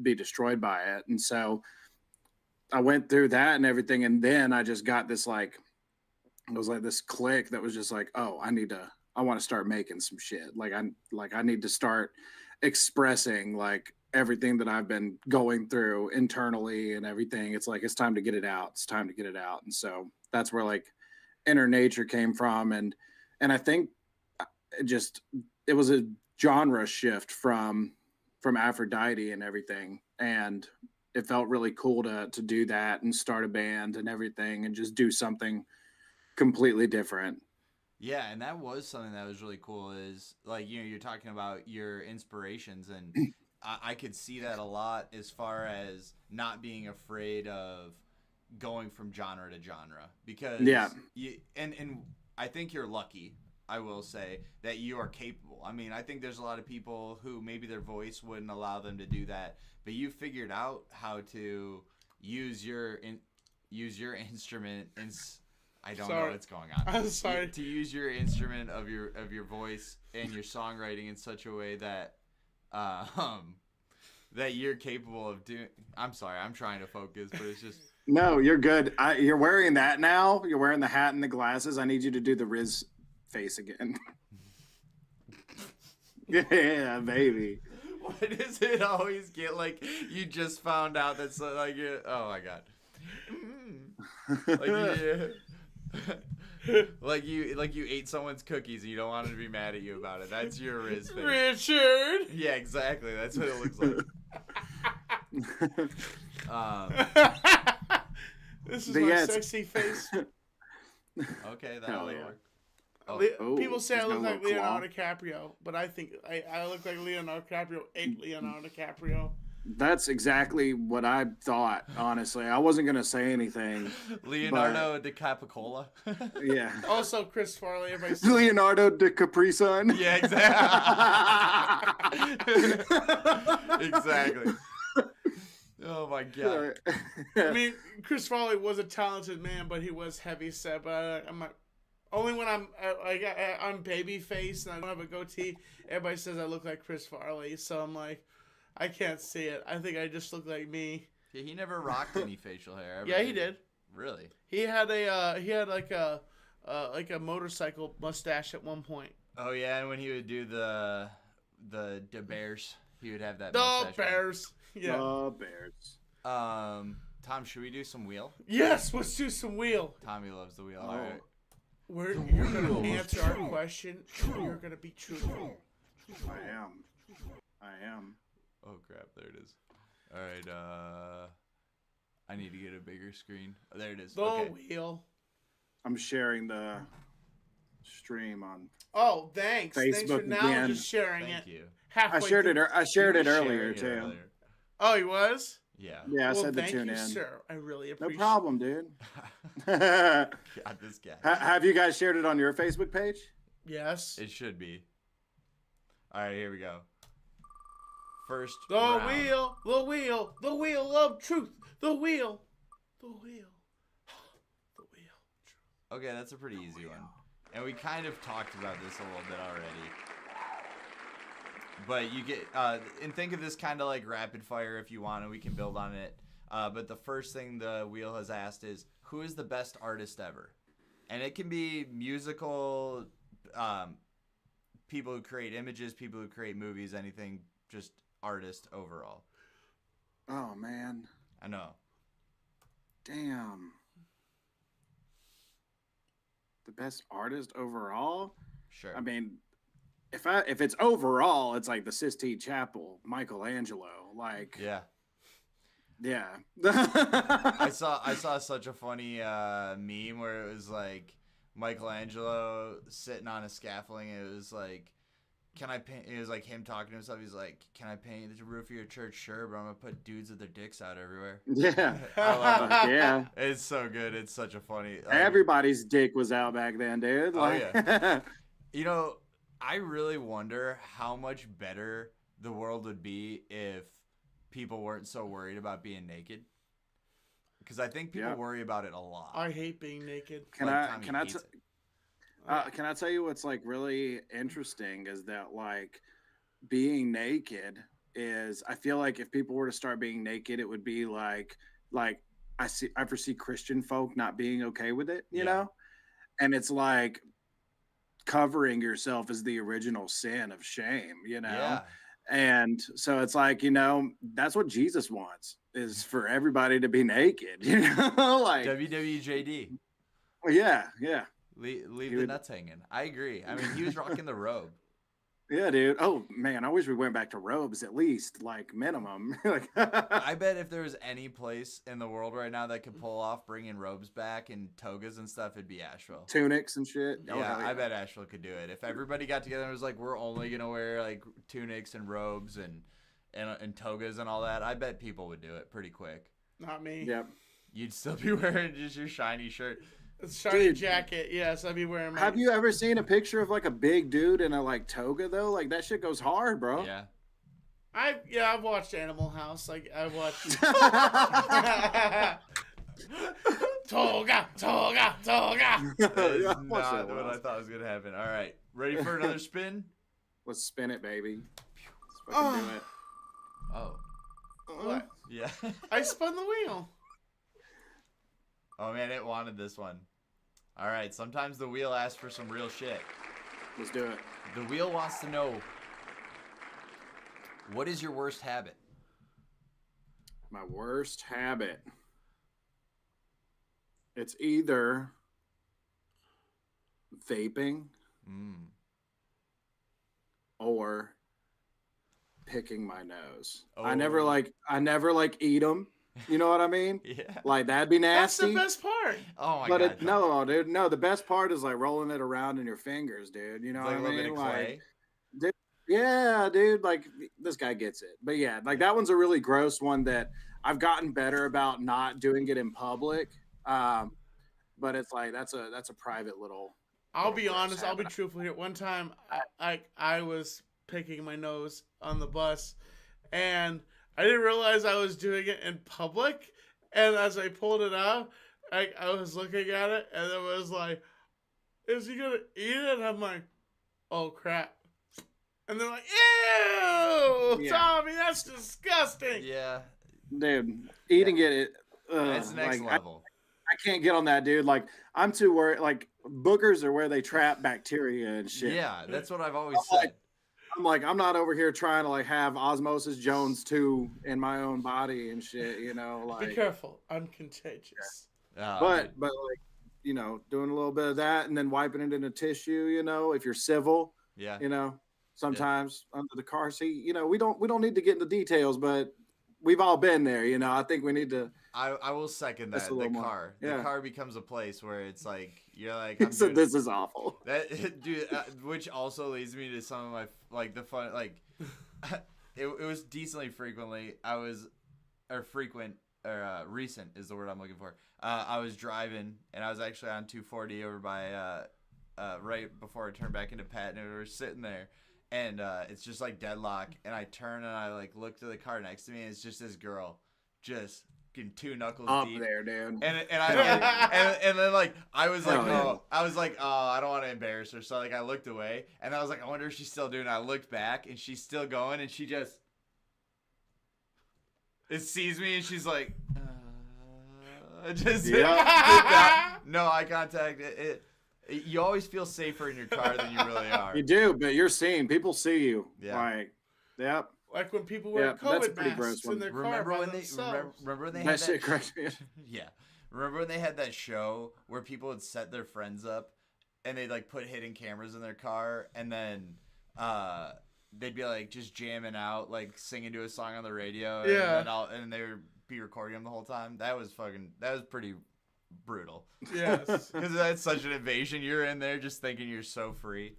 be destroyed by it. And so I went through that and everything, and then I just got this like it was like this click that was just like, oh, I want to start making some shit. I need to start expressing like everything that I've been going through internally and everything. It's like it's time to get it out. It's time to get it out. And so that's where like Inner Nature came from, and I think it was a genre shift from Aphrodite and everything, and it felt really cool to do that and start a band and everything and just do something completely different. Yeah, and that was something that was really cool. Is like you're talking about your inspirations, and I could see that a lot as far as not being afraid of going from genre to genre because and I think you're lucky. I will say that you are capable. I mean, I think there's a lot of people who maybe their voice wouldn't allow them to do that, but you figured out how to use your instrument and I don't know what's going on. I'm sorry. To use your instrument of your voice and your songwriting in such a way that that you're capable of doing. I'm sorry, I'm trying to focus, but it's just No, you're good. You're wearing that now. You're wearing the hat and the glasses. I need you to do the Riz face again. Yeah, baby. Why does it always get like you just found out that's like oh my god. Like you ate someone's cookies and you don't want them to be mad at you about it. That's your Riz face. Richard. Yeah, exactly. That's what it looks like. This is my sexy face. Okay, that'll work. People say I he's look got a like little claw. Leonardo DiCaprio, but I think I look like Leonardo DiCaprio ate Leonardo DiCaprio. That's exactly what I thought, honestly. I wasn't going to say anything. Leonardo DiCapicola. Yeah. Also, Chris Farley. Leonardo DiCapri-Sun. Yeah, exactly. Exactly. Oh my god. I mean, Chris Farley was a talented man, but he was heavy set. But I'm not. Only when I'm baby face and I don't have a goatee, everybody says I look like Chris Farley. So I'm like, I can't see it. I think I just look like me. Yeah, he never rocked any facial hair. Yeah, he did. Really? He had like a motorcycle mustache at one point. Oh yeah, and when he would do the Bears, he would have that. The mustache. Bears. Yeah. The Bears. Tom, should we do some wheel? Yes, let's do some wheel. Tommy loves the wheel. Oh. All right. You're gonna answer our question. You're gonna be truthful. I am. Oh crap! There it is. All right. I need to get a bigger screen. Oh, there it is. The wheel. I'm sharing the stream on. Oh, thanks. Thanks for Facebook now again. just sharing Thank it. you. I shared it. I shared it earlier too. Earlier. Oh, he was? Yeah. Yeah, I Well, said to thank tune you, in. sir. I really No appreciate problem, dude. God, this guy. Have you guys shared it on your Facebook page? Yes. It should be. All right, here we go. First The round. wheel of truth. The wheel. The wheel. The wheel. Okay, that's a pretty easy one. And we kind of talked about this a little bit already. But you get, and think of this kind of like rapid fire if you want, and we can build on it. But the first thing the wheel has asked is, who is the best artist ever? And it can be musical, people who create images, people who create movies, anything, just artist overall. Oh man. I know. Damn. The best artist overall? Sure. I mean, if it's overall, it's like the Sistine Chapel, Michelangelo. Like, Yeah. yeah. I saw such a funny meme where it was like Michelangelo sitting on a scaffolding. And it was like, can I paint? It was like him talking to himself. He's like, can I paint the roof of your church? Sure, but I'm gonna put dudes with their dicks out everywhere. Yeah. I love it. Yeah. It's so good. It's such a funny. Everybody's dick was out back then, dude. Oh, Like, yeah. You know, I really wonder how much better the world would be if people weren't so worried about being naked. Because I think people worry about it a lot. I hate being naked. Can Like, I Tommy can I hates t- it. can I tell you what's like really interesting is that like being naked is, I feel like if people were to start being naked, it would be like I foresee Christian folk not being okay with it, you know? And it's like covering yourself is the original sin of shame, you know? Yeah. And so it's like, you know, that's what Jesus wants, is for everybody to be naked, you know? Like, WWJD. yeah. Leave the nuts hanging. I agree. I mean, he was rocking the robe. Yeah, dude. Oh man, I wish we went back to robes at least, like minimum. Like, I bet if there was any place in the world right now that could pull off bringing robes back and togas and stuff, it'd be Asheville. tunics and shit. Oh, Yeah, hell I bet Asheville could do it. If everybody got together and was like, we're only gonna wear like tunics and robes and togas and all that, I bet people would do it pretty quick. Not me. Yep. You'd still be wearing just your shiny shirt. A shiny Dude. jacket. Yes, I'd be wearing my... Have you ever seen a picture of like a big dude in a like toga though? Like that shit goes hard, bro. Yeah. I've watched Animal House. Like I've watched Toga. That is Yeah, not watch that what I one. thought was gonna happen. All right, ready for another spin? Let's spin it, baby. Let's fucking do it. Oh, What? yeah. I spun the wheel. Oh man, it wanted this one. All right, sometimes the wheel asks for some real shit. Let's do it. The wheel wants to know, what is your worst habit? My worst habit. It's either vaping or picking my nose. I never Oh. like eat them. You know what I mean? Yeah. Like that'd be That's nasty. the best part. Oh my But god. no, dude, no. The best part is like rolling it around in your fingers, dude. You know It's like a what I little bit mean? of Like, clay. yeah, dude. Like this guy gets it. But yeah, like that one's a really gross one that I've gotten better about not doing it in public. But it's like that's a private little. I'll be gross honest. I'll be habit. truthful here. One time, I was picking my nose on the bus, and I didn't realize I was doing it in public. And as I pulled it out, I was looking at it, and it was like, "Is he gonna eat it?" And I'm like, "Oh crap!" And they're like, "Ew, Yeah. Tommy, that's disgusting." Yeah, Dude, eating it. that's next like, level. I can't get on that, dude. Like I'm too worried. Like boogers are where they trap bacteria and shit. Yeah, that's what I've always I'm like- said. I'm not over here trying to like have Osmosis Jones 2 in my own body and shit, you know, Be like careful, I'm contagious. Oh, but dude. like, you know, doing a little bit of that and then wiping it in a tissue, you know, if you're civil, Yeah. you know, sometimes under the car seat, you know, we don't need to get into details, but we've all been there, you know. I think we need to I will second Just that. a The little more. car. Yeah. The car becomes a place where it's like you're like I'm so doing, this is awful. that dude, which also leads me to some of my like the fun like it was decently frequently recent is the word I'm looking for. I was driving and I was actually on 240 over by right before I turned back into Pat, and we were sitting there and it's just like deadlock, and I turn and I like look to the car next to me, and it's just this girl just getting two knuckles Up deep. there, dude. And then like I was like, Hell yeah. I don't want to embarrass her, so like I looked away, and I was like, I wonder if she's still doing it. I looked back and she's still going, and she just sees me and she's like just Yeah. no eye contact. You always feel safer in your car than you really are. You do, but you're seen. People see you. Yeah. Like, yep. Like when people wear Yeah, that's a COVID pretty gross masks in one. their car Remember by when they themselves. remember when they That had shit that cracks me up. yeah. Remember when they had that show where people would set their friends up and they'd like put hidden cameras in their car, and then they'd be like just jamming out, like singing to a song on the radio, Yeah. and they would be recording them the whole time. That was pretty brutal. Yes. Because that's such an invasion. You're in there just thinking you're so free.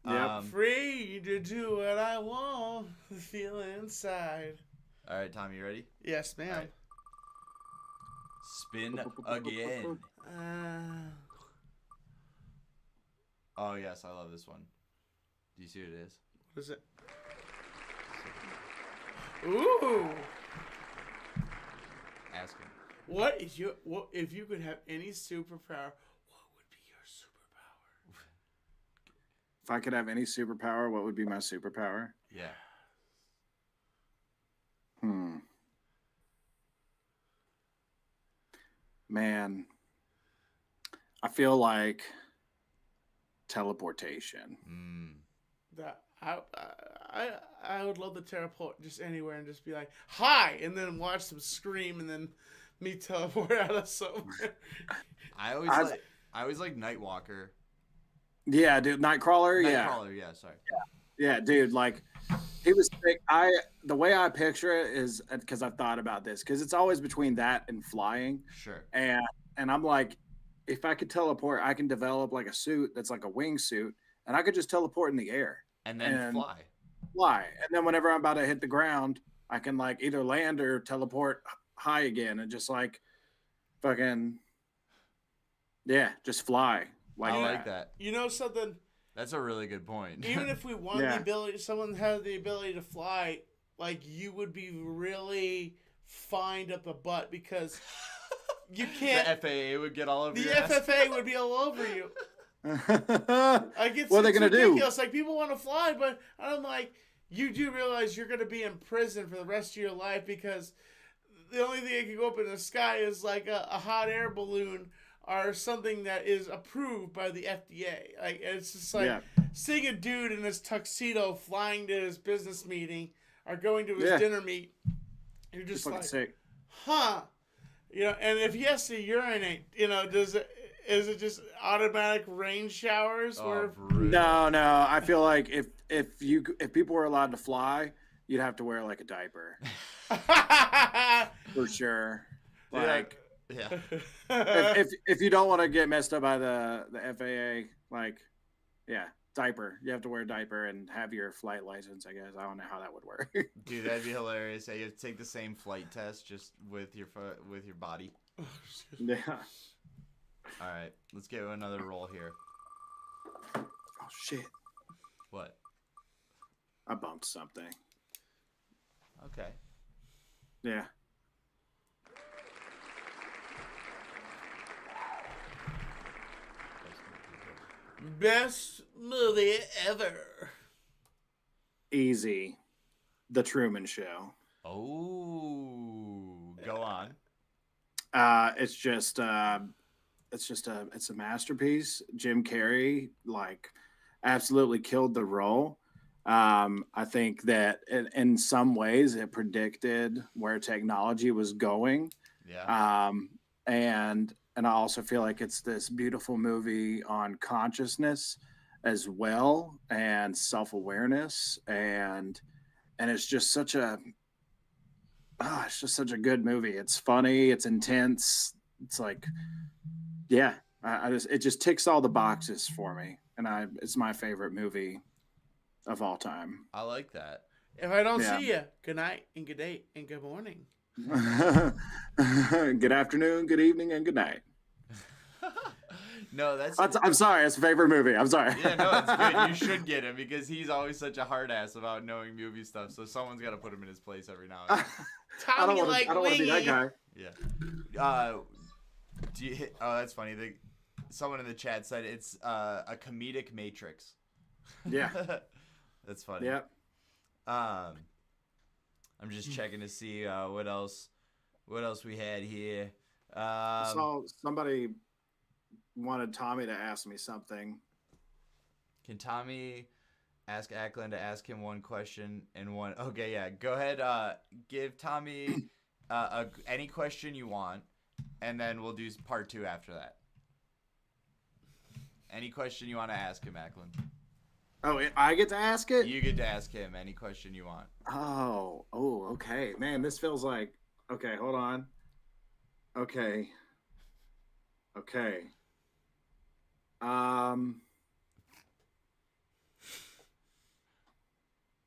Yep. Free to do what I want, feel inside. All right, Tom, you ready? Yes, ma'am. Alright. Spin again. Oh yes, I love this one. Do you see what it is? What is it? Ooh. Ask him. What if you could have any superpower? What would be your superpower? If I could have any superpower, what would be my superpower? Yeah. Man, I feel like teleportation. That I would love to teleport just anywhere and just be like, hi, and then watch them scream and then me teleport out of somewhere. I always like Nightwalker. Yeah, dude, Nightcrawler. Yeah, Nightcrawler, yeah, sorry. Yeah, dude, like he was sick. The way I picture it is because I've thought about this because it's always between that and flying. Sure. And I'm like, if I could teleport, I can develop like a suit that's like a wingsuit, and I could just teleport in the air And then fly. And then whenever I'm about to hit the ground, I can like either land or teleport high again and just like fucking just fly. I like that. You know something? That's a really good point. Even if we won the ability, someone had the ability to fly, like you would be really fined up the butt because you can't. The FAA would get all over the your ass. FFA would be all over you. Like it's, what are they gonna ridiculous. do? Like people want to fly, but I'm like, you do realize you're gonna be in prison for the rest of your life because the only thing that can go up in the sky is like a hot air balloon or something that is approved by the FDA. Like it's just like seeing a dude in his tuxedo flying to his business meeting or going to his dinner meet. You're just like, sick. huh? You know, and if he has to urinate, you know, is it just automatic rain showers? No. I feel like if people were allowed to fly, you'd have to wear like a diaper for sure. Like, yeah. if you don't want to get messed up by the FAA, like, diaper. You have to wear a diaper and have your flight license. I guess I don't know how that would work. Dude, that'd be hilarious. You have to take the same flight test just with your body. Yeah. All right, let's get another roll here. Oh shit! What? I bumped something. Okay. Yeah. Best movie ever. Easy. The Truman Show. Oh, go on. It's a masterpiece. Jim Carrey absolutely killed the role. I think that in some ways it predicted where technology was going. Yeah. And I also feel like it's this beautiful movie on consciousness as well, and self-awareness, and it's just such a good movie. It's funny, it's intense. It's like, it just ticks all the boxes for me, and it's my favorite movie of all time. I like that. If I don't see you, good night and good day and good morning. Good afternoon, good evening, and good night. No, I'm sorry. It's a favorite movie. I'm sorry. Yeah, no, it's good. You should get him because he's always such a hard ass about knowing movie stuff. So someone's got to put him in his place every now and then. I don't want to be that guy. Yeah. That's funny. Someone in the chat said it's a comedic matrix. Yeah. That's funny. Yeah. I'm just checking to see what else we had here. So somebody wanted Tommy to ask me something. Can Tommy ask Acklen to ask him one question and one? Okay, yeah. Go ahead. Give Tommy any question you want, and then we'll do part 2 after that. Any question you want to ask him, Acklen? Oh, I get to ask it? You get to ask him any question you want. Oh, okay. Man, this feels like... Okay, hold on. Okay.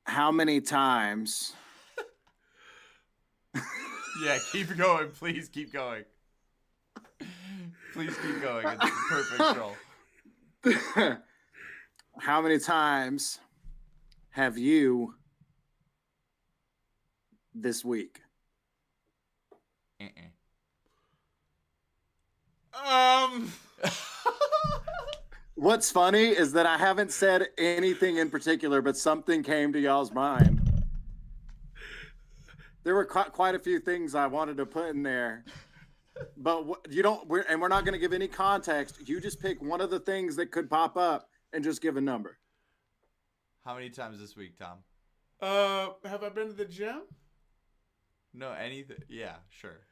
How many times... Yeah, keep going. Please keep going. Please keep going. It's perfect roll. How many times have you this week? What's funny is that I haven't said anything in particular, but something came to y'all's mind. There were quite a few things I wanted to put in there, but we're not going to give any context. You just pick one of the things that could pop up and just give a number. How many times this week, Tom? Have I been to the gym? No, anything. Yeah, sure.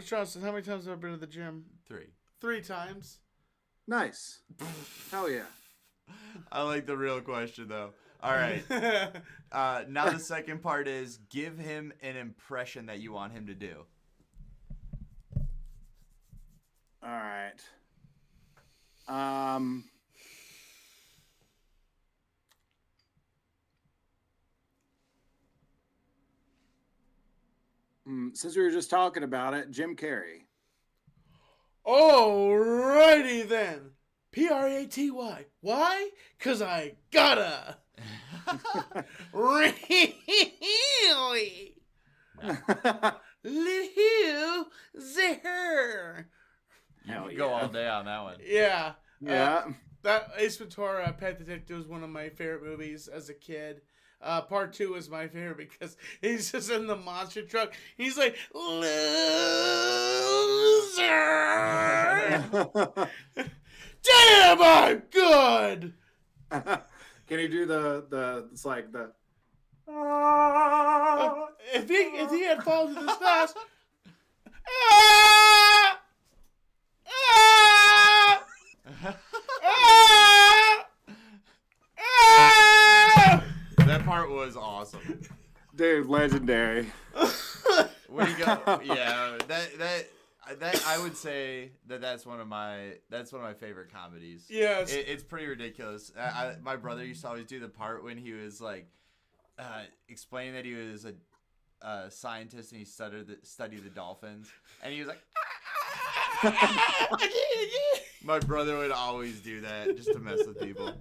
Johnson, how many times have I been to the gym? 3. 3 times. Nice. Hell yeah. I like the real question though. All right. Now the second part is give him an impression that you want him to do. All right. Since we were just talking about it, Jim Carrey. Alrighty then. Praty. Why? Cause I gotta. Really? Little there. You go all day on that one. Yeah. Yeah. That Ace Ventura, Pet Detective was one of my favorite movies as a kid. Part 2 is my favorite because he's just in the monster truck. He's like, loser. Damn, I'm good. Can you do the? It's like the. If he had fallen to this fast. Ah! Ah! Ah! Ah! That part was awesome. Dude, legendary. When you go, yeah, that I would say that's one of my favorite comedies. Yes. It's pretty ridiculous. My brother used to always do the part when he was like explaining that he was a scientist and he studied the dolphins, and he was like, my brother would always do that just to mess with people.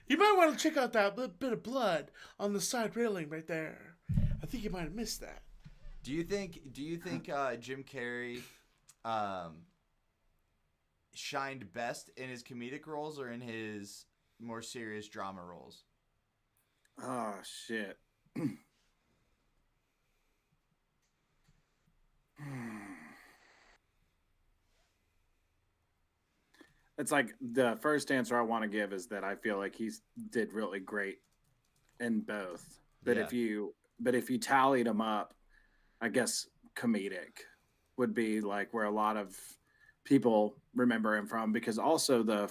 You might want to check out that bit of blood on the side railing right there. I think you might have missed that. Do you think Jim Carrey shined best in his comedic roles or in his more serious drama roles? Oh shit. It's like the first answer I want to give is that I feel like he's did really great in both. But Yeah. if you tallied them up, I guess comedic would be like where a lot of people remember him from, because also the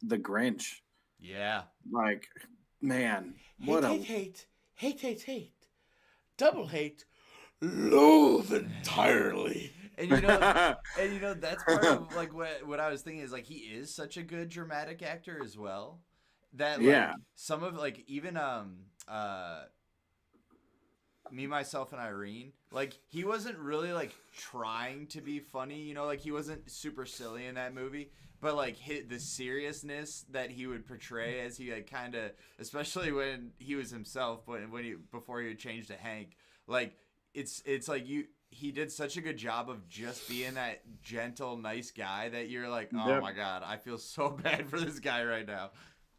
Grinch. Yeah. Like, man, Hate. Double hate. Loathe entirely. And that's part of like what I was thinking is like he is such a good dramatic actor as well. That like some of like even Me, Myself, and Irene, like he wasn't really like trying to be funny, like he wasn't super silly in that movie, but like the seriousness that he would portray as he like kind of, especially when he was himself, but before he would change to Hank, like it's like he did such a good job of just being that gentle, nice guy that you're like, oh my God, I feel so bad for this guy right now.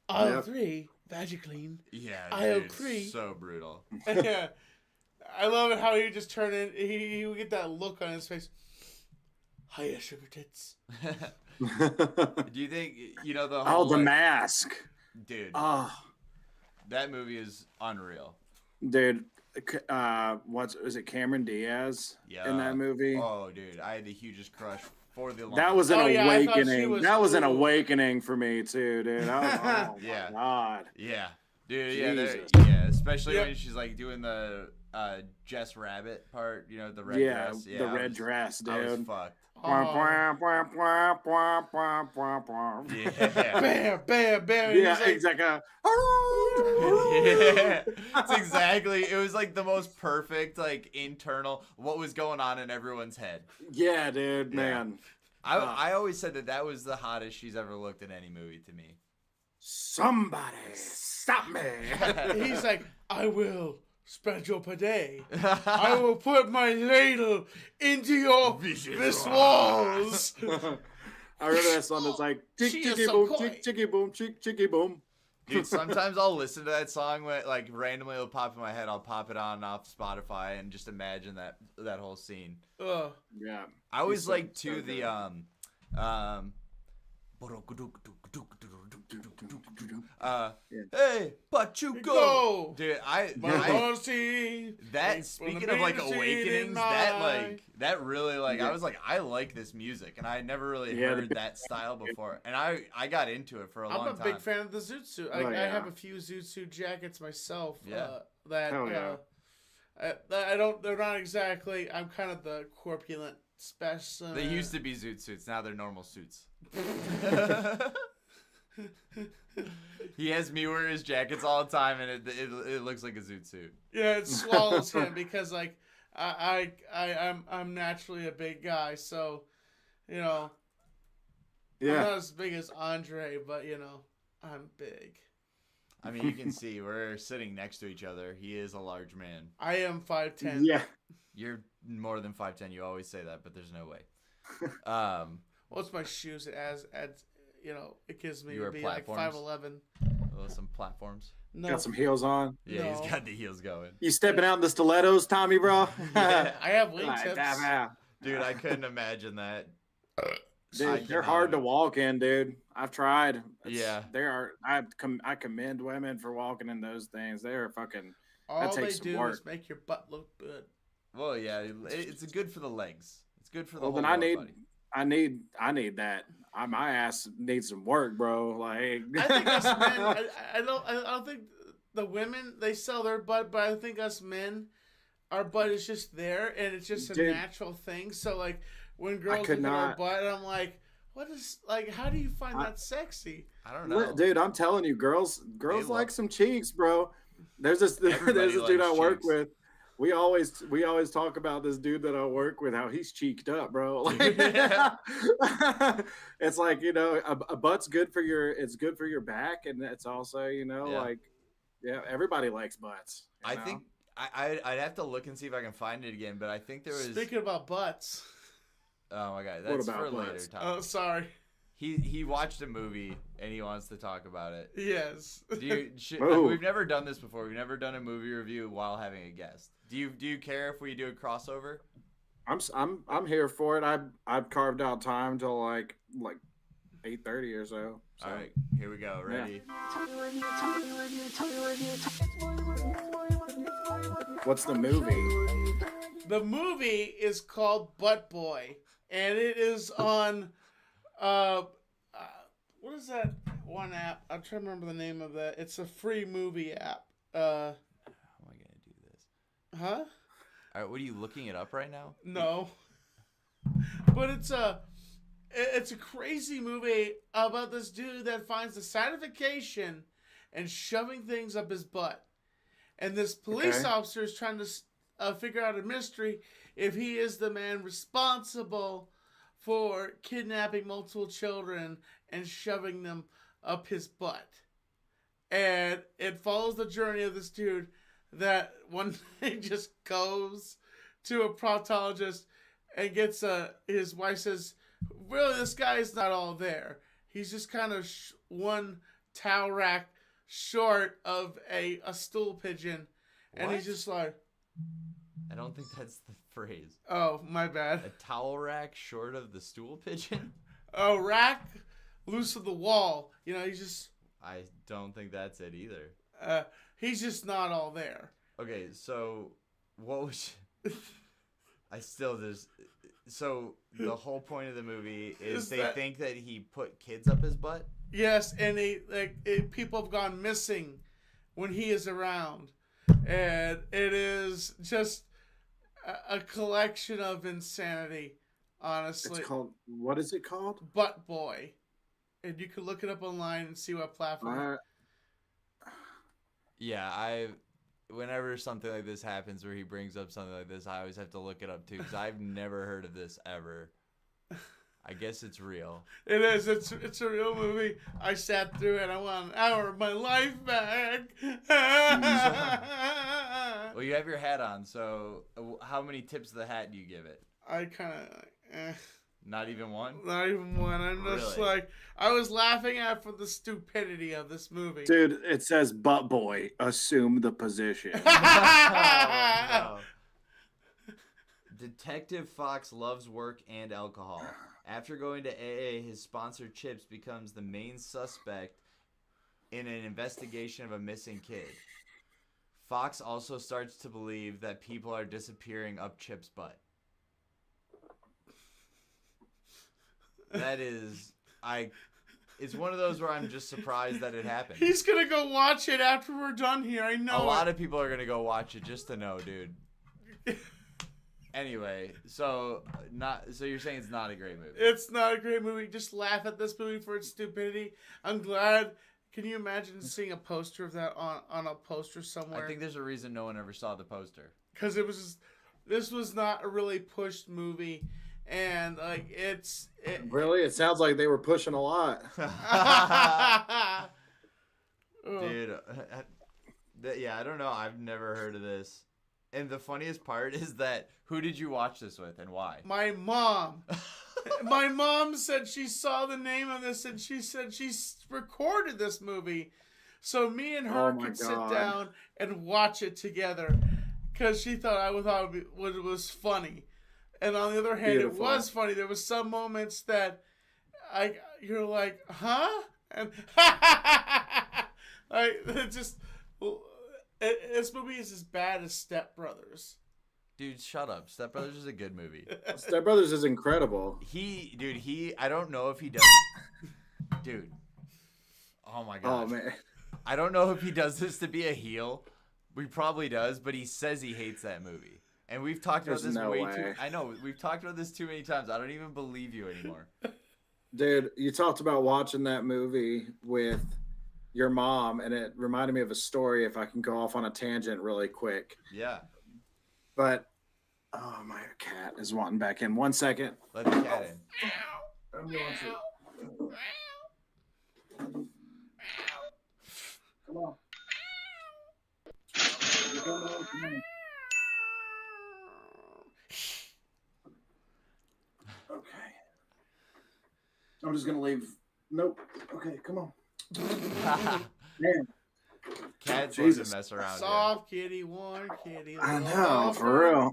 Aisle 3, Vagiclean. Yeah, Aisle dude, 3. so brutal. Yeah. I love it how he just turn in. He would get that look on his face. Hiya, sugar tits. Do you think the whole the mask, dude? Oh, that movie is unreal, dude. Is it Cameron Diaz in that movie? Oh, dude, I had the hugest crush for the. That was an awakening. That was an cool. awakening for me too, dude. Oh Yeah. my God. Yeah, dude. Jesus. Yeah, especially when she's like doing the Jess Rabbit part. The red dress. Yeah, the red dress, dude. I was fucked. Yeah. Bam, bam, bam. Yeah, He's like, exactly. Yeah, it's exactly. It was like the most perfect, like internal. What was going on in everyone's head? Yeah, dude, man. I always said that was the hottest she's ever looked in any movie to me. Somebody stop me. he's like, I will spread your bidet. I will put my ladle into your vicious walls. I remember that song that's like chick She is chicky so boom, coy. chick chicky boom, chick chicky boom. Dude, sometimes I'll listen to that song when like randomly it'll pop in my head. I'll pop it on and off Spotify and just imagine that whole scene. Ugh. Yeah. I always so- like so too the Hey, Pachuco. Go. Dude, Marcy. that speaking of like awakenings, that really I was like, I like this music, and I never really heard that style before, and I got into it for a long time. I'm a big fan of the zoot suit. I have a few zoot suit jackets myself. They're not exactly. I'm kind of the corpulent specimen. They used to be zoot suits. Now they're normal suits. He has me wear his jackets all the time, and it looks like a zoot suit. Yeah, it swallows him because I'm naturally a big guy, so I'm not as big as Andre, but I'm big. I mean, you can see we're sitting next to each other. He is a large man. I am 5'10". Yeah. You're more than 5'10". You always say that, but there's no way. Well, it's my shoes. It adds it gives me to be platforms? like 5'11". Some platforms. No. Got some heels on. Yeah, No. he's got the heels going. You stepping out in the stilettos, Tommy, bro? Yeah. I have wingtips. Dude, I couldn't imagine that. Dude, they're hard to walk in, dude. I've tried. Yeah. They are. I commend women for walking in those things. They are fucking. All they takes some do work. is make your butt look good. Well, yeah, it's good for the legs. It's good for the Well, whole then body. I need that. My ass needs some work, bro. Like I think us men. I don't think the women they sell their butt, but I think us men, our butt is just there, and it's just a natural thing. So like when girls look at our butt, I'm like, what is how do you find that sexy? I don't know, dude. I'm telling you, girls like some cheeks, bro. There's this dude I work with. We always talk about this dude that I work with, how he's cheeked up, bro. Like, it's like, a butt's good for your back, and it's also, everybody likes butts. I think I'd have to look and see if I can find it again, but I think there was. Speaking about butts. Oh my god, that's for later time. Oh, sorry. He watched a movie and he wants to talk about it. Yes. We've never done this before. We've never done a movie review while having a guest. Do you care if we do a crossover? I'm here for it. I've carved out time till like 8:30 or so. All right, here we go. Ready? What's the movie? The movie is called Butt Boy, and it is on what is that one app? I'm trying to remember the name of that. It's a free movie app. How am I gonna do this? Huh? All right, what are you looking it up right now? No. But it's a crazy movie about this dude that finds the satisfaction and shoving things up his butt. And this police officer is trying to figure out a mystery if he is the man responsible for kidnapping multiple children and shoving them up his butt. And it follows the journey of this dude that one day just goes to a proctologist and gets his wife says, really, this guy is not all there. He's just kind of one towel rack short of a stool pigeon. And What? he's just like... I don't think that's the phrase. Oh, my bad. A towel rack short of the stool pigeon? A rack loose of the wall. He's just... I don't think that's it either. He's just not all there. Okay, so what was... I still just... So the whole point of the movie is they think that he put kids up his butt? Yes, and people have gone missing when he is around. And it is just a collection of insanity, honestly. It's called, what is it called? Butt Boy. And you can look it up online and see what platform. Yeah, whenever something like this happens where he brings up something like this, I always have to look it up too, because I've never heard of this ever. I guess it's real. It is. It's a real movie. I sat through it. I want an hour of my life back. Well, you have your hat on, so how many tips of the hat do you give it? I kind of... Not even one? Not even one. I'm just Really? I was laughing at for the stupidity of this movie. Dude, it says butt boy, assume the position. Oh, no. Detective Fox loves work and alcohol. After going to AA, his sponsor Chips becomes the main suspect in an investigation of a missing kid. Fox also starts to believe that people are disappearing up Chip's butt. That is, it's one of those where I'm just surprised that it happened. He's gonna go watch it after we're done here. I know. A lot of people are gonna go watch it just to know, dude. Anyway, so you're saying it's not a great movie? It's not a great movie. Just laugh at this movie for its stupidity. I'm glad. Can you imagine seeing a poster of that on a poster somewhere? I think there's a reason no one ever saw the poster. Because this was not a really pushed movie, and like Really, it sounds like they were pushing a lot. Dude, yeah, I don't know. I've never heard of this. And the funniest part is that who did you watch this with and why? My mom. My mom said she saw the name of this and she said she recorded this movie. So me and her could sit down and watch it together because she thought it was funny. And on the other hand, It was funny. There was some moments that you're like, huh? And this movie is as bad as Step Brothers. Dude, shut up. Step Brothers is a good movie. Step Brothers is incredible. I don't know if he does. Dude. Oh my god. Oh man. I don't know if he does this to be a heel. He probably does, but he says he hates that movie. And we've talked about this way too. I know, we've talked about this too many times. I don't even believe you anymore. Dude, you talked about watching that movie with your mom, and it reminded me of a story, if I can go off on a tangent really quick. Yeah. But, oh, my cat is wanting back in. 1 second. Let the cat in. I'm going to. Come on. Okay. I'm just going to leave. Nope. Okay, come on. Man. Cats love to mess around. Soft kitty, warm kitty. I know, for real.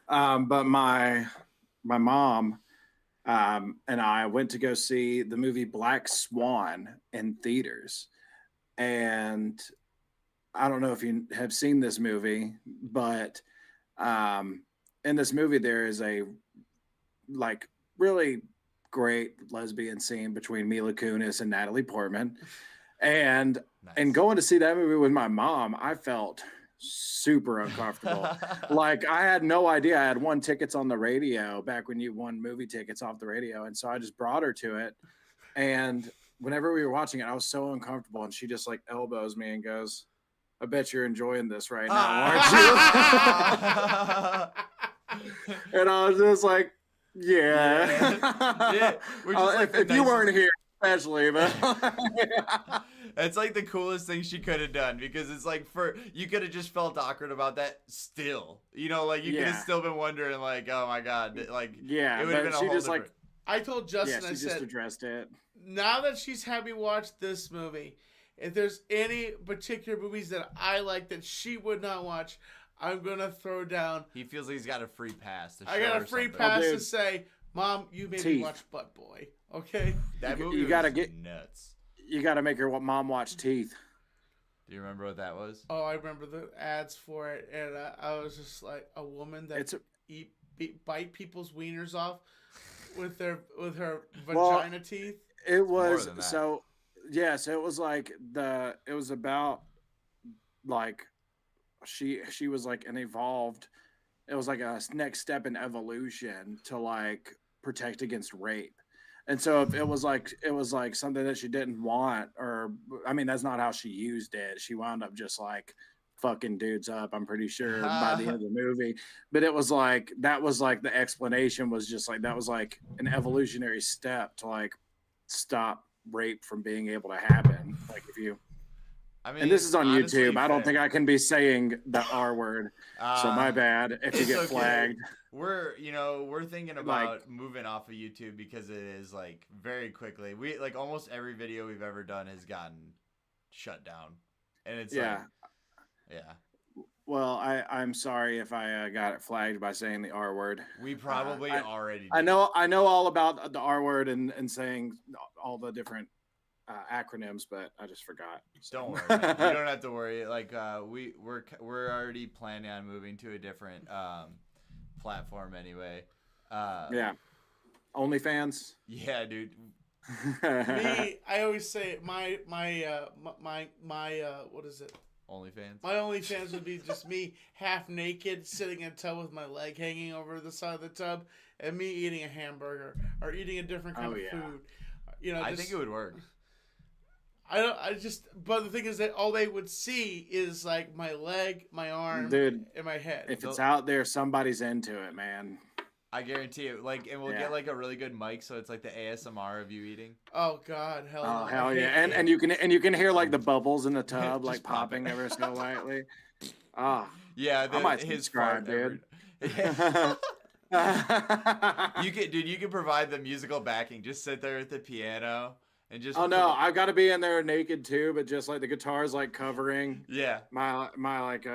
But my mom and I went to go see the movie Black Swan in theaters. And I don't know if you have seen this movie, but in this movie there is a really great lesbian scene between Mila Kunis and Natalie Portman. And Nice. And going to see that movie with my mom, I felt super uncomfortable. Like, I had no idea. I had won tickets on the radio back when you won movie tickets off the radio. And so I just brought her to it. And whenever we were watching it, I was so uncomfortable. And she just like elbows me and goes, I bet you're enjoying this right now, aren't you? And I was just like, yeah. If you weren't here, especially, but it's like the coolest thing she could have done, because it's like, you could have just felt awkward about that still, you know, like you could have still been wondering like, oh my god, like it would have been a whole different... I told Justin, I said, just addressed it. Now that she's had me watch this movie, if there's any particular movies that I like that she would not watch, I'm gonna throw down. He feels like he's got a free pass to show I got a free pass to say, Mom, you made me watch Butt Boy. Okay, that movie you gotta get nuts. You gotta make your mom watch Teeth. Do you remember what that was? Oh, I remember the ads for it, and I was just like, a woman that bite people's wieners off with her vagina teeth. It was so. Yes, it was like it was about like she was like an evolved. It was like a next step in evolution to like protect against rape. And so if it was like something that she didn't want, or I mean, that's not how she used it. She wound up just like fucking dudes up, I'm pretty sure, by the end of the movie. But it was like, that was like the explanation was just like, that was like an evolutionary step to like stop rape from being able to happen. Like if you, I mean, and this is on YouTube. I don't think I can be saying the R word. So my bad if you get flagged. We're thinking about moving off of YouTube because it is like very quickly. We like almost every video we've ever done has gotten shut down. And it's yeah. Well, I'm sorry if I got it flagged by saying the R word. We probably already did. I know all about the R word and saying all the different acronyms, but I just forgot. Don't worry, man. You don't have to worry. Like we're already planning on moving to a different platform anyway. Yeah. OnlyFans. Yeah, dude. Me, I always say my what is it? OnlyFans. My OnlyFans would be just me half naked sitting in a tub with my leg hanging over the side of the tub, and me eating a hamburger or eating a different kind of food. You know, I think it would work. But the thing is that all they would see is like my leg, my arm, dude, and my head. If it's out there, somebody's into it, man. I guarantee it. Like, and we'll get like a really good mic, so it's like the ASMR of you eating. Oh God, hell no. Oh hell yeah! And you can hear like the bubbles in the tub like popping ever so lightly. Ah, yeah. I might his subscribe, dude. You can provide the musical backing. Just sit there at the piano and just. Oh no, I've got to be in there naked too, but just like the guitar's like covering. Yeah. My like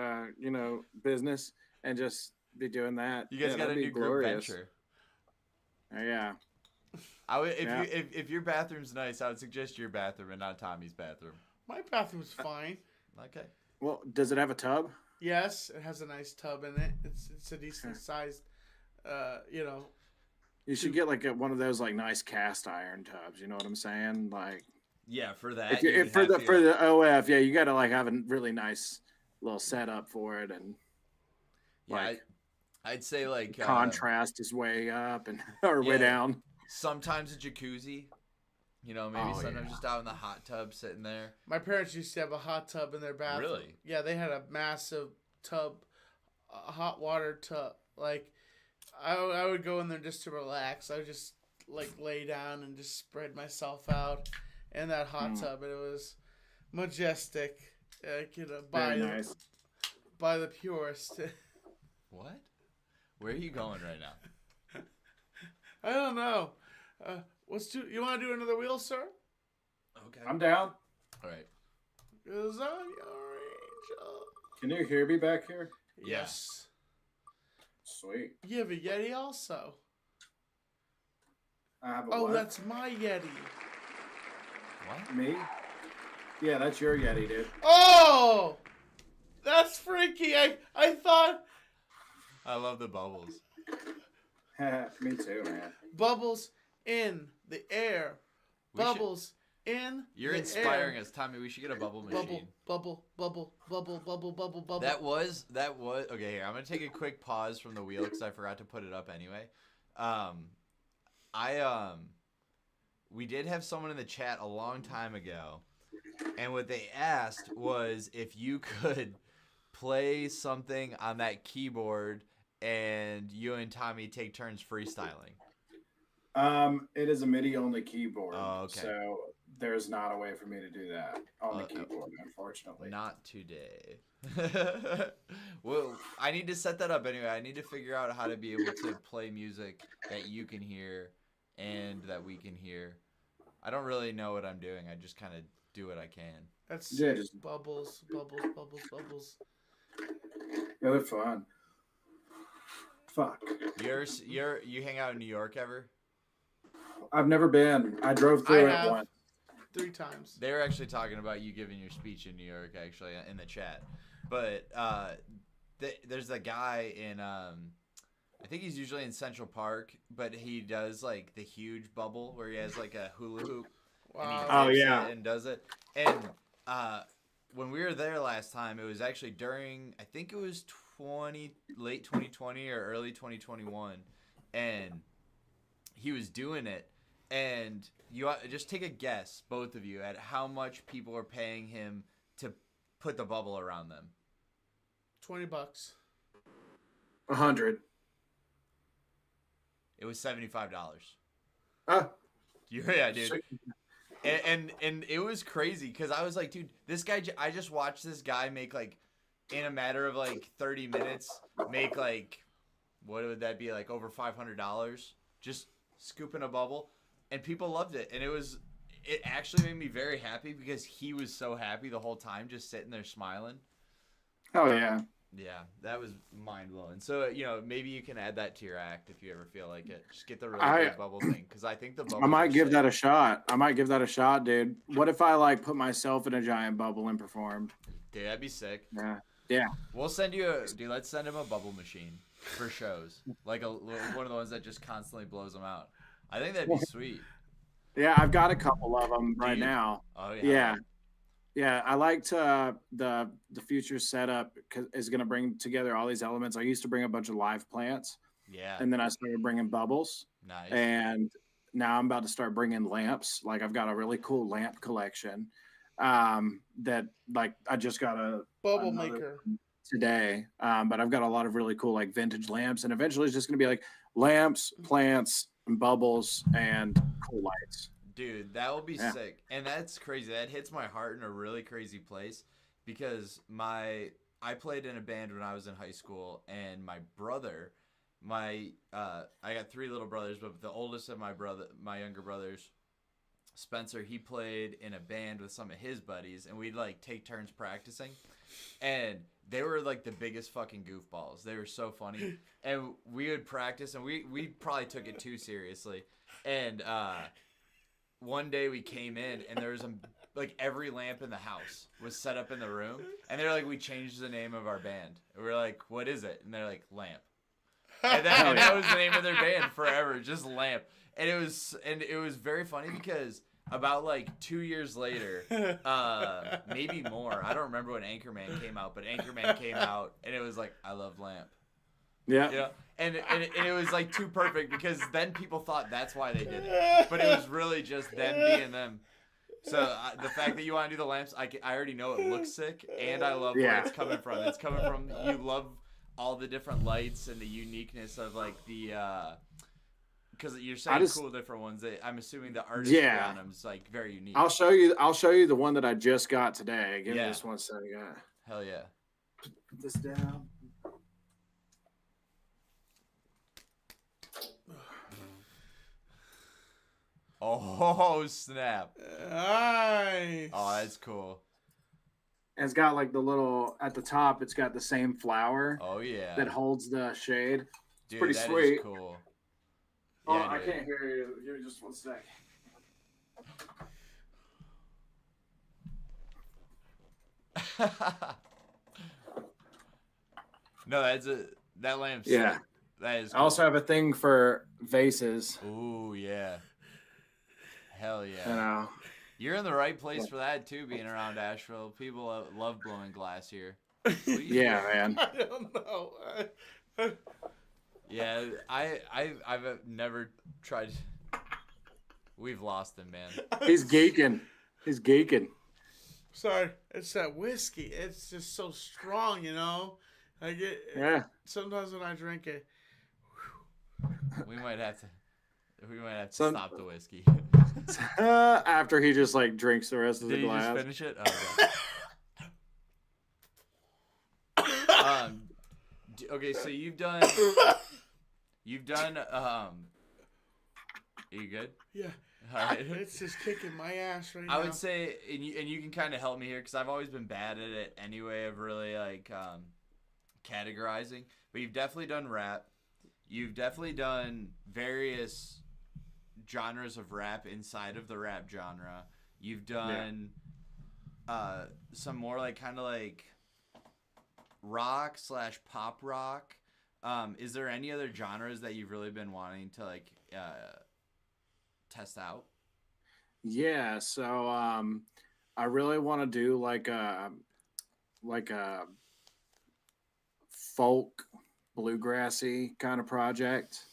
business, and just be doing that. You guys got a new group venture. Yeah. I would if your bathroom's nice, I would suggest your bathroom and not Tommy's bathroom. My bathroom's fine. Okay. Well, does it have a tub? Yes, it has a nice tub in it. It's a decent sized, You should get like one of those like nice cast iron tubs. You know what I'm saying? Like. Yeah, for that. For the OF, yeah, you got to like have a really nice little setup for it, and like I'd say like contrast is way up and or way down. Sometimes a jacuzzi, maybe sometimes just out in the hot tub sitting there. My parents used to have a hot tub in their bathroom. Really? Yeah, they had a massive tub, a hot water tub. Like, I would go in there just to relax. I would just like lay down and just spread myself out in that hot tub, and it was majestic. Nice. By the purest. What? Where are you going right now? I don't know. You want to do another wheel, sir? Okay. I'm down. All right. 'Cause I'm your angel. Can you hear me back here? Yes. Sweet. You have a Yeti also. I have a what? That's my Yeti. What? Me? Yeah, that's your Yeti, dude. Oh! That's freaky. I thought... I love the bubbles. Me too, man. Bubbles in the air. Bubbles in You're the inspiring air. us, Tommy. We should get a bubble machine. Bubble. That was okay. Here, I'm gonna take a quick pause from the wheel because I forgot to put it up anyway. We did have someone in the chat a long time ago, and what they asked was if you could play something on that keyboard, and you and Tommy take turns freestyling. It is a MIDI only keyboard. Oh, okay. So there's not a way for me to do that on the keyboard, unfortunately. Not today. Well, I need to set that up anyway. I need to figure out how to be able to play music that you can hear and that we can hear. I don't really know what I'm doing. I just kind of do what I can. That's just bubbles. Yeah, they're fun. Fuck. You hang out in New York ever? I've never been. I drove through it once. 3 times. They were actually talking about you giving your speech in New York, actually, in the chat. But there's a guy in, I think he's usually in Central Park, but he does like the huge bubble where he has like a hula hoop. Wow. And he and does it. And when we were there last time, it was actually during, I think it was late 2020 or early 2021, and he was doing it. And you just take a guess, both of you, at how much people are paying him to put the bubble around them. $20. 100. It was $75. Yeah, dude. And it was crazy because I was like, dude, this guy. I just watched this guy make like, in a matter of like 30 minutes, make like, what would that be, like over $500, just scooping a bubble. And people loved it, and it actually made me very happy because he was so happy the whole time, just sitting there smiling. Oh yeah. Yeah, that was mind blowing. So maybe you can add that to your act if you ever feel like it. Just get the really big bubble thing, because I think the bubbles. I might give sick. that a shot. I might give that a shot, dude. What if I like put myself in a giant bubble and performed? Dude, that'd be sick. Yeah. Yeah. We'll send you dude. Let's send him a bubble machine for shows, like one of the ones that just constantly blows them out. I think that'd be sweet. Yeah, I've got a couple of them right you? now. Oh yeah. Yeah. Yeah, I liked the future setup is going to bring together all these elements. I used to bring a bunch of live plants, Yeah. and then I started bringing bubbles, Nice. and now I'm about to start bringing lamps. Like I've got a really cool lamp collection that like I just got a Bubble maker today, but I've got a lot of really cool like vintage lamps, and eventually it's just going to be like lamps, plants, and bubbles, and cool lights. Dude, that will be sick. And that's crazy. That hits my heart in a really crazy place, because I played in a band when I was in high school, and my brother, I got 3 little brothers, but the oldest of my younger brothers, Spencer, he played in a band with some of his buddies, and we'd like take turns practicing, and they were like the biggest fucking goofballs. They were so funny, and we would practice, and we probably took it too seriously, and one day we came in, and there was like every lamp in the house was set up in the room, and they're like, we changed the name of our band. And we're like, what is it? And they're like, Lamp. And that was the name of their band forever, just Lamp. And it was very funny, because about like 2 years later, maybe more, I don't remember when Anchorman came out, but Anchorman came out, and it was like, I love Lamp. Yeah. Yeah. And it was like too perfect, because then people thought that's why they did it, but it was really just them being them. So the fact that you want to do the lamps, I already know it looks sick, and I love where it's coming from. It's coming from, you love all the different lights and the uniqueness of like the because you're saying cool different ones. I'm assuming the artistry on them is like very unique. I'll show you the one that I just got today. Give me this one second. Hell yeah. Put this down. Oh snap! Nice. Oh, that's cool. And it's got like the little at the top. It's got the same flower. Oh yeah. That holds the shade. It's Dude, pretty that sweet. Is cool. Oh, Yeah, I dude. can't hear you. Give me just one sec. No, that lamp's Yeah. sick. That is I cool. also have a thing for vases. Ooh yeah. Hell yeah. You know. You're in the right place for that too, being around Asheville. People love blowing glass here. Yeah, man. I don't know. Yeah, I've never tried. We've lost him, man. He's geeking. He's geeking. Sorry, it's that whiskey. It's just so strong, you know. I get sometimes when I drink it. We might have to stop the whiskey. After he just like drinks the rest of Did the you glass. just finish it? Oh, okay, so you've done. Are you good? Yeah. All right. It's just kicking my ass right now. I would say, and you can kind of help me here, because I've always been bad at it anyway, of really like categorizing. But you've definitely done rap. You've definitely done various genres of rap inside of the rap genre. You've done some more like kind of like rock / pop rock. Is there any other genres that you've really been wanting to like test out? Yeah, so I really want to do like a folk bluegrassy kind of project.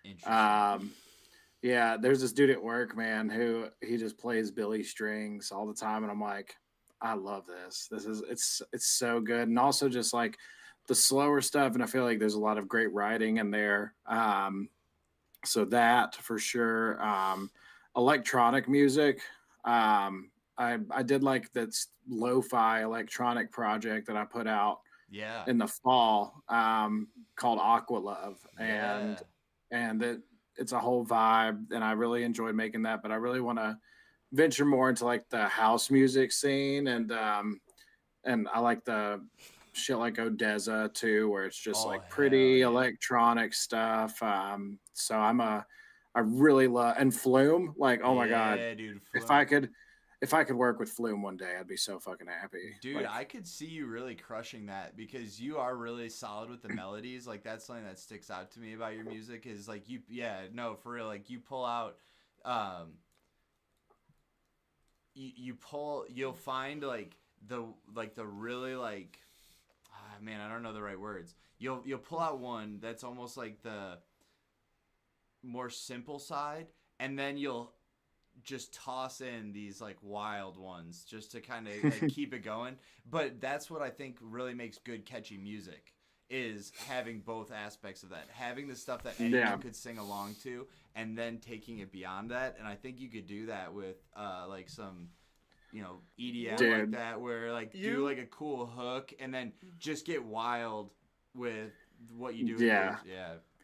Interesting. Yeah, there's this dude at work, man, who he just plays Billy strings all the time, and I'm like, I love this. It's so good, and also just like the slower stuff, and I feel like there's a lot of great writing in there. So that for sure. Electronic music. I did like that lo-fi electronic project that I put out in the fall called Aqua Love, and it's a whole vibe, and I really enjoyed making that. But I really want to venture more into like the house music scene, and I like the shit like Odessa too, where it's just Oh, like hell pretty yeah. electronic stuff. So I really love, and Flume, like, oh my God, Yeah, dude. if Flume. I could work with Flume one day, I'd be so fucking happy. Dude, Like, I could see you really crushing that because you are really solid with the melodies. Like that's something that sticks out to me about your music is like you, yeah, no, for real. Like you pull out, you'll find like the really like, man, I don't know the right words. You'll pull out one that's almost like the more simple side, and then you'll just toss in these like wild ones just to kind of like keep it going. But that's what I think really makes good catchy music is having both aspects of that, having the stuff that anyone could sing along to and then taking it beyond that. And I think you could do that with like some EDM like that, where like do like a cool hook and then just get wild with what you do. Yeah,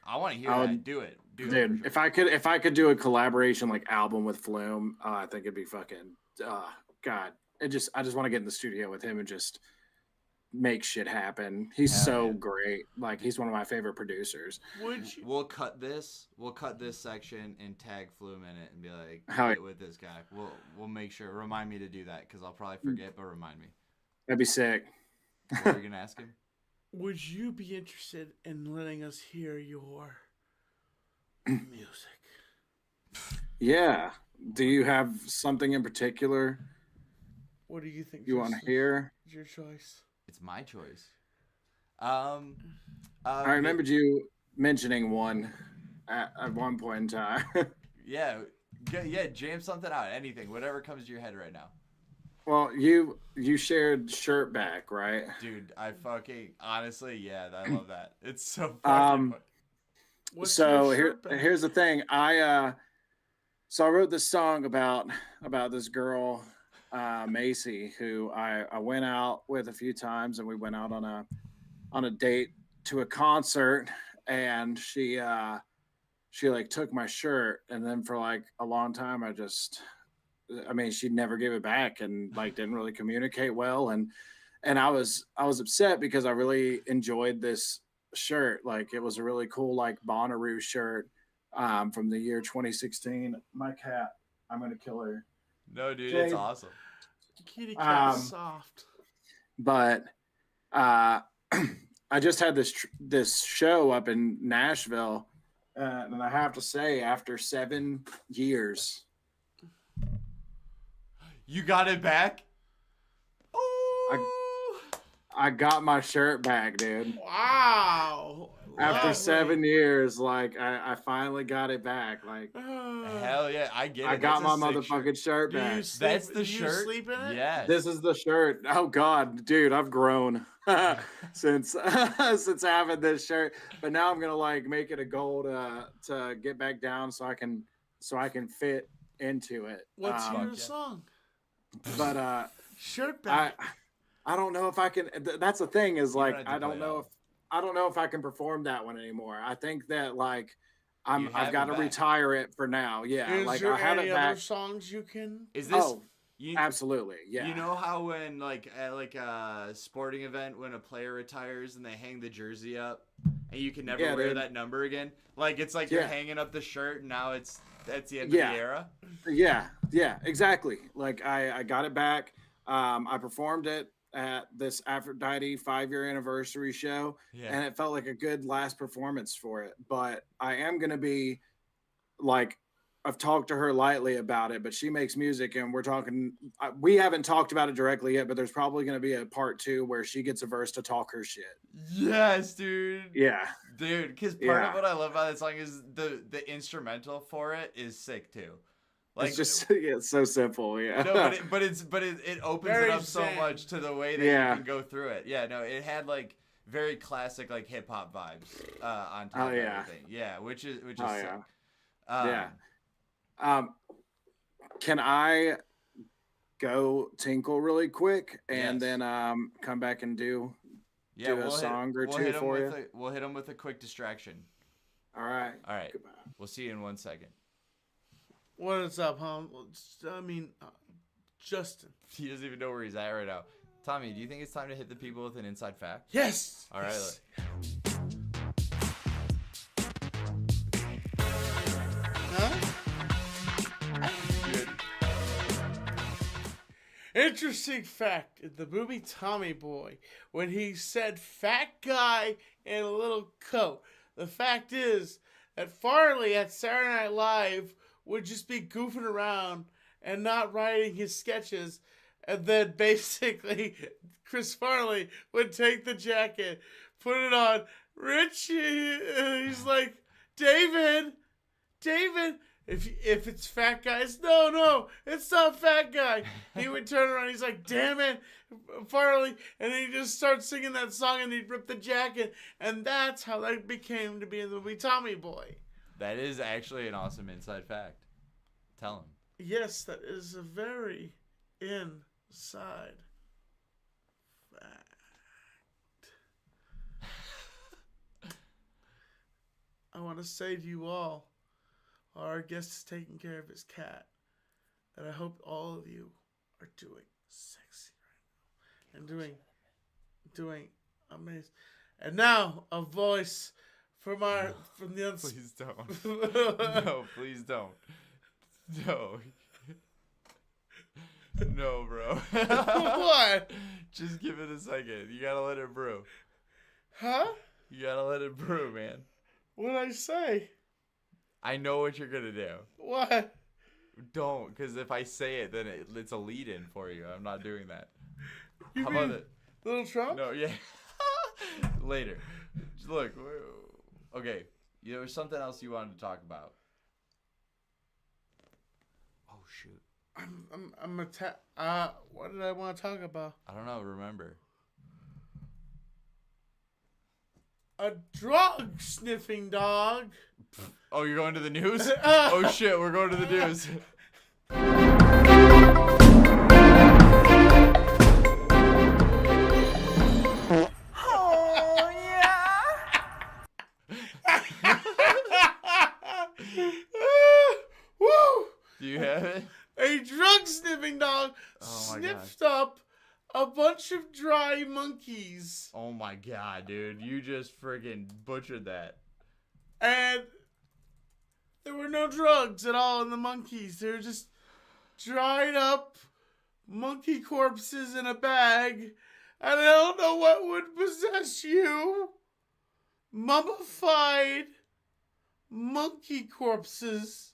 I want to hear that. Do it, dude. Sure. If I could do a collaboration like album with Flume, I think it'd be fucking. God, I just want to get in the studio with him and just make shit happen. He's so great. Like he's one of my favorite producers. We'll cut this section and tag Flume in it and be like, get with this guy. We'll make sure. Remind me to do that because I'll probably forget, but remind me. That'd be sick. What are you gonna ask him? Would you be interested in letting us hear your music? Yeah. Do you have something in particular? What do you think? You want to hear? It's your choice. It's my choice. I remembered you mentioning one at one point in time. yeah, jam something out. Anything, whatever comes to your head right now. Well, you shared Shirt Back, right? Dude, I fucking honestly, yeah, I love that. It's so fucking fun. So here's the thing. I wrote this song about this girl, Macy, who I went out with a few times, and we went out on a date to a concert, and she like took my shirt, and then for like a long time she never gave it back and like didn't really communicate well, and I was upset because I really enjoyed this shirt. Like it was a really cool like Bonnaroo shirt from the year 2016. My cat, I'm gonna kill her. No, dude, it's awesome. Kitty cat soft. But I just had this show up in Nashville, and I have to say, after 7 years. You got it back? I got my shirt back, dude. Wow. After 7 years, like I finally got it back. Like hell yeah, I get it. I got my motherfucking shirt back. That's the shirt. You sleep in it? Yes. This is the shirt. Oh God, dude, I've grown since having this shirt. But now I'm gonna like make it a goal to get back down so I can fit into it. What's your song? But Shirt Back. I don't know if I can. That's the thing is like I don't know if I can perform that one anymore. I think that like I've got to retire it for now. Yeah, Is like there I have any it back. other songs you can? Is this? Absolutely. Yeah. You know how when like at like a sporting event when a player retires and they hang the jersey up and you can never wear that number again? Like it's like you're hanging up the shirt and now that's the end of the era. Yeah, exactly. Like I got it back. I performed it at this Aphrodite 5-year anniversary show, and it felt like a good last performance for it. But I am going to be like, I've talked to her lightly about it, but she makes music and we haven't talked about it directly yet, but there's probably going to be a part 2 where she gets a verse to talk her shit. Yes, dude. Yeah. Dude, because part of what I love about that song is the instrumental for it is sick too. Like, it's just it's so simple. Yeah. No, but it opens it up so much to the way that you can go through it. Yeah, no, it had like very classic like hip hop vibes on top of everything. Yeah, which is sick. Can I go tinkle really quick and then come back and do a song or two for you? We'll hit him with a quick distraction. All right. Goodbye. We'll see you in 1 second. What is up, huh? Justin. He doesn't even know where he's at right now. Tommy, do you think it's time to hit the people with an inside fact? Yes. All right. Yes. Good. Interesting fact in the movie Tommy Boy, when he said fat guy in a little coat. The fact is that Farley at Saturday Night Live would just be goofing around and not writing his sketches. And then basically Chris Farley would take the jacket, put it on. Richie, he's like, David, if it's fat guys, no, it's not fat guy. He would turn around, he's like, damn it, Farley, and then he just starts singing that song and he'd rip the jacket, and that's how that became to be in the movie Tommy Boy. That is actually an awesome inside fact. Tell him. Yes, that is a very inside fact. I want to say to you all, our guest is taking care of his cat, and I hope all of you are doing sexy right now and doing amazing. And now a voice from the Please don't. No, please don't. No. No, bro. What? Just give it a second. You gotta let it brew. Huh? You gotta let it brew, man. What'd I say? I know what you're gonna do. What? Don't, because if I say it, then it's a lead-in for you. I'm not doing that. You How mean about it? Little Trump? No, yeah. Later. Look, okay. There was something else you wanted to talk about. Oh shoot. What did I want to talk about? I don't know. Remember. A drug sniffing dog. Oh, you're going to the news? Oh shit, we're going to the news. Oh, yeah. Woo! Do you have it? A drug sniffing dog Oh my sniffed up a bunch of dry monkeys. Oh my god, dude. You just friggin' butchered that. And there were no drugs at all in the monkeys. They were just dried up monkey corpses in a bag. And I don't know what would possess you. Mummified monkey corpses.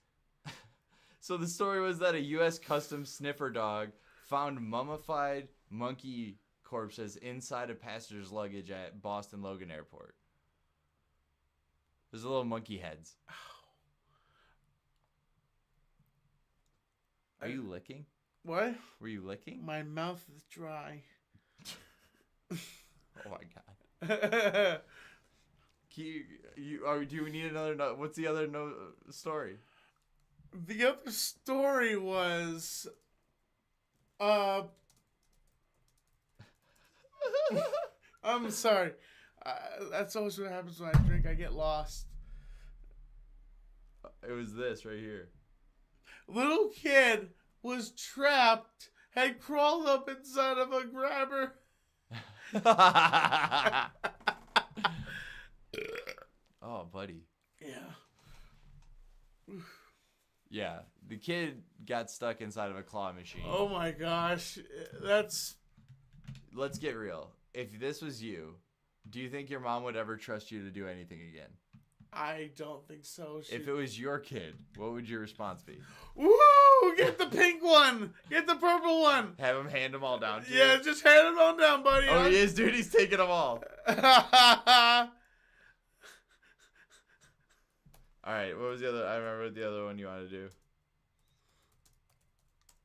So the story was that a U.S. Customs sniffer dog found mummified monkey corpses inside a passenger's luggage at Boston Logan Airport. There's little monkey heads. Are you licking? What? Were you licking? My mouth is dry. Oh my god. Do we need another note? What's the other story? The other story was, I'm sorry. That's always what happens when I drink. I get lost. It was this right here. Little kid was trapped, had crawled up inside of a grabber. Oh, buddy. Yeah. Yeah, the kid got stuck inside of a claw machine. Oh my gosh. That's... Let's get real. If this was you, do you think your mom would ever trust you to do anything again? I don't think so. If it was your kid, what would your response be? Woo! Get the pink one! Get the purple one! Have him hand them all down to you? Yeah, just hand it on down, buddy. Oh, he is, dude. He's taking them all. All right, what was the other? I remember the other one you wanted to do.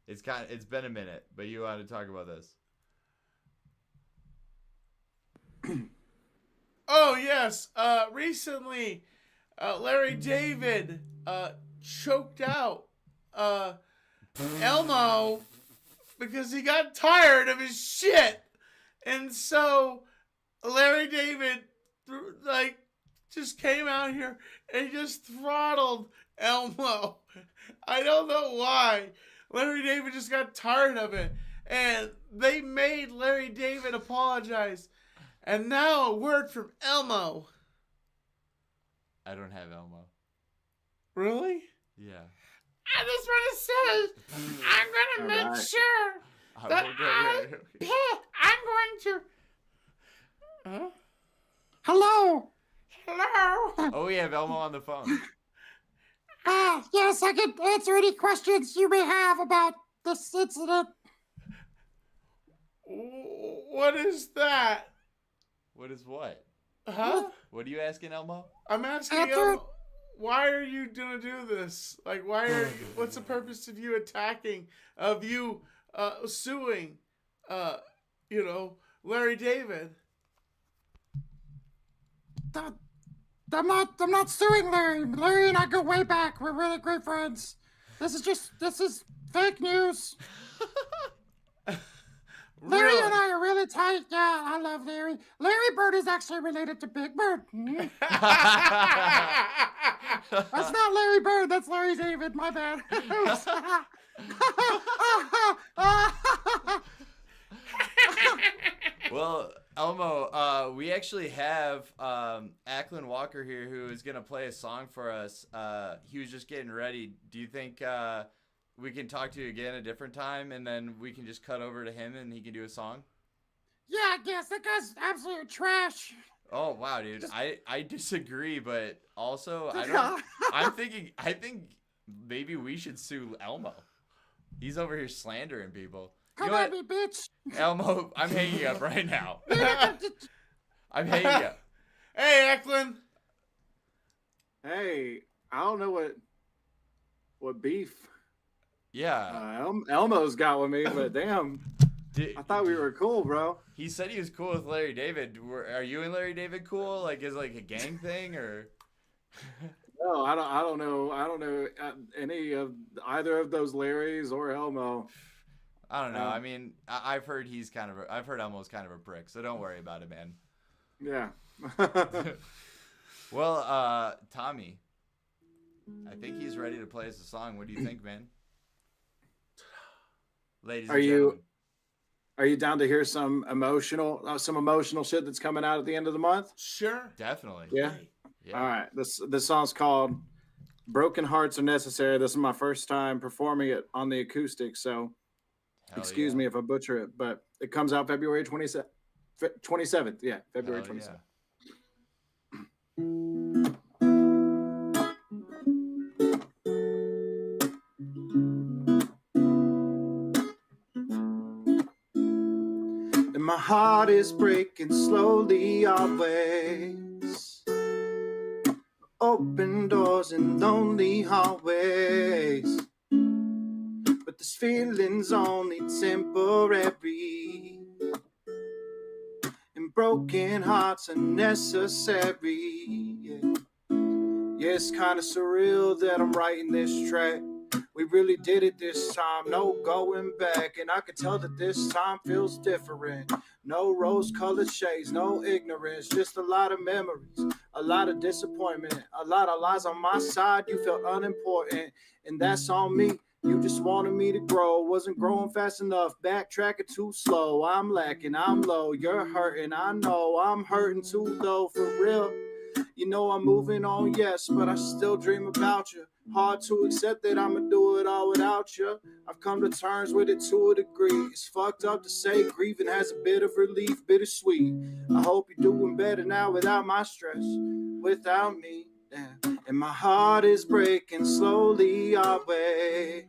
It's been a minute, but you wanted to talk about this. Oh yes. Recently, Larry David choked out Elmo because he got tired of his shit, and so Larry David just came out here and just throttled Elmo. I don't know why. Larry David just got tired of it. and they made Larry David apologize. And now a word from Elmo. I don't have Elmo. Really? Yeah. I just want to say, I'm going to make sure that I'm going to... Huh? Hello. Hello? Oh, we have Elmo on the phone. Yes, I can answer any questions you may have about this incident. What is that? What is what? Huh? What are you asking, Elmo? I'm asking Elmo, why are you gonna do this? Like, what's the purpose of you attacking, of you suing, Larry David? I'm not suing Larry. Larry and I go way back. We're really great friends. This is fake news. Larry Really? and I are really tight. Yeah, I love Larry. Larry Bird is actually related to Big Bird. That's not Larry Bird. That's Larry David. My bad. Well, Elmo, we actually have Acklen Walker here who is going to play a song for us. He was just getting ready. Do you think we can talk to you again a different time, and then we can just cut over to him and he can do a song? Yeah, I guess that guy's absolute trash. Oh, wow, dude. I disagree, but also I think maybe we should sue Elmo. He's over here slandering people. Come at me, bitch. Elmo, I'm hanging up right now. I'm hanging up. Hey, Acklen. Hey, I don't know what beef Yeah. Elmo's got with me, but damn, I thought we were cool, bro. He said he was cool with Larry David. Are you and Larry David cool? Like, is it like a gang thing or? No, I don't know any of either of those Larrys or Elmo. I don't know. I mean, I've heard I've heard Elmo's kind of a prick, so don't worry about it, man. Yeah. Well, Tommy, I think he's ready to play us a song. What do you think, man? Ladies and gentlemen. Are you down to hear some emotional shit that's coming out at the end of the month? Sure. Definitely. Yeah. Yeah. All right. This song's called "Broken Hearts Are Necessary." This is my first time performing it on the acoustic, so excuse me if I butcher it, but it comes out February 27th. Yeah, February 27th. And my heart is breaking slowly always. Open doors and lonely hallways. But this feeling's only temporary. And broken hearts are necessary. Yeah, it's kind of surreal that I'm writing this track. We really did it this time, no going back. And I can tell that this time feels different. No rose-colored shades, no ignorance, just a lot of memories, a lot of disappointment, a lot of lies on my side. You felt unimportant, and that's on me. You just wanted me to grow, wasn't growing fast enough, backtracking too slow. I'm lacking, I'm low, you're hurting, I know I'm hurting too though, for real. You know I'm moving on, yes, but I still dream about you. Hard to accept that I'ma do it all without you. I've come to terms with it to a degree. It's fucked up to say grieving has a bit of relief, bittersweet. I hope you're doing better now without my stress, without me. Damn. And my heart is breaking slowly always.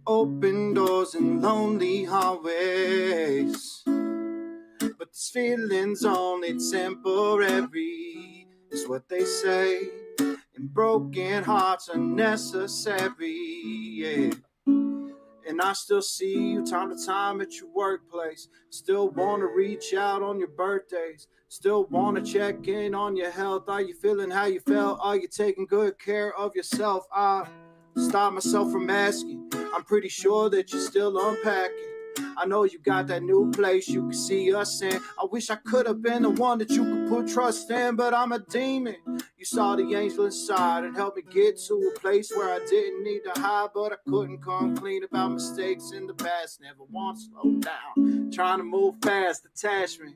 Open doors and lonely hallways. But this feeling's only temporary, is what they say. And broken hearts are necessary, yeah. And I still see you time to time at your workplace. Still want to reach out on your birthdays. Still want to check in on your health. Are you feeling how you felt? Are you taking good care of yourself? I stop myself from asking. I'm pretty sure that you're still unpacking. I know you got that new place you can see us in. I wish I could have been the one that you could put trust in, but I'm a demon. You saw the angel inside and helped me get to a place where I didn't need to hide, but I couldn't come clean about mistakes in the past. Never once slowed down, trying to move fast, attachment.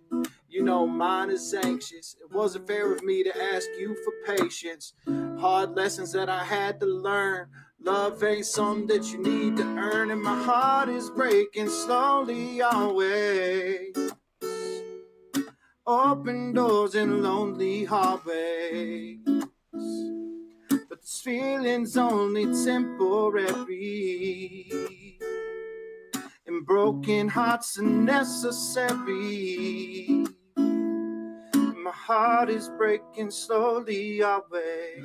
You know mine is anxious. It wasn't fair of me to ask you for patience. Hard lessons that I had to learn. Love ain't something that you need to earn, and my heart is breaking slowly always. Open doors in lonely hallways, but this feeling's only temporary, and broken hearts are necessary. My heart is breaking slowly always.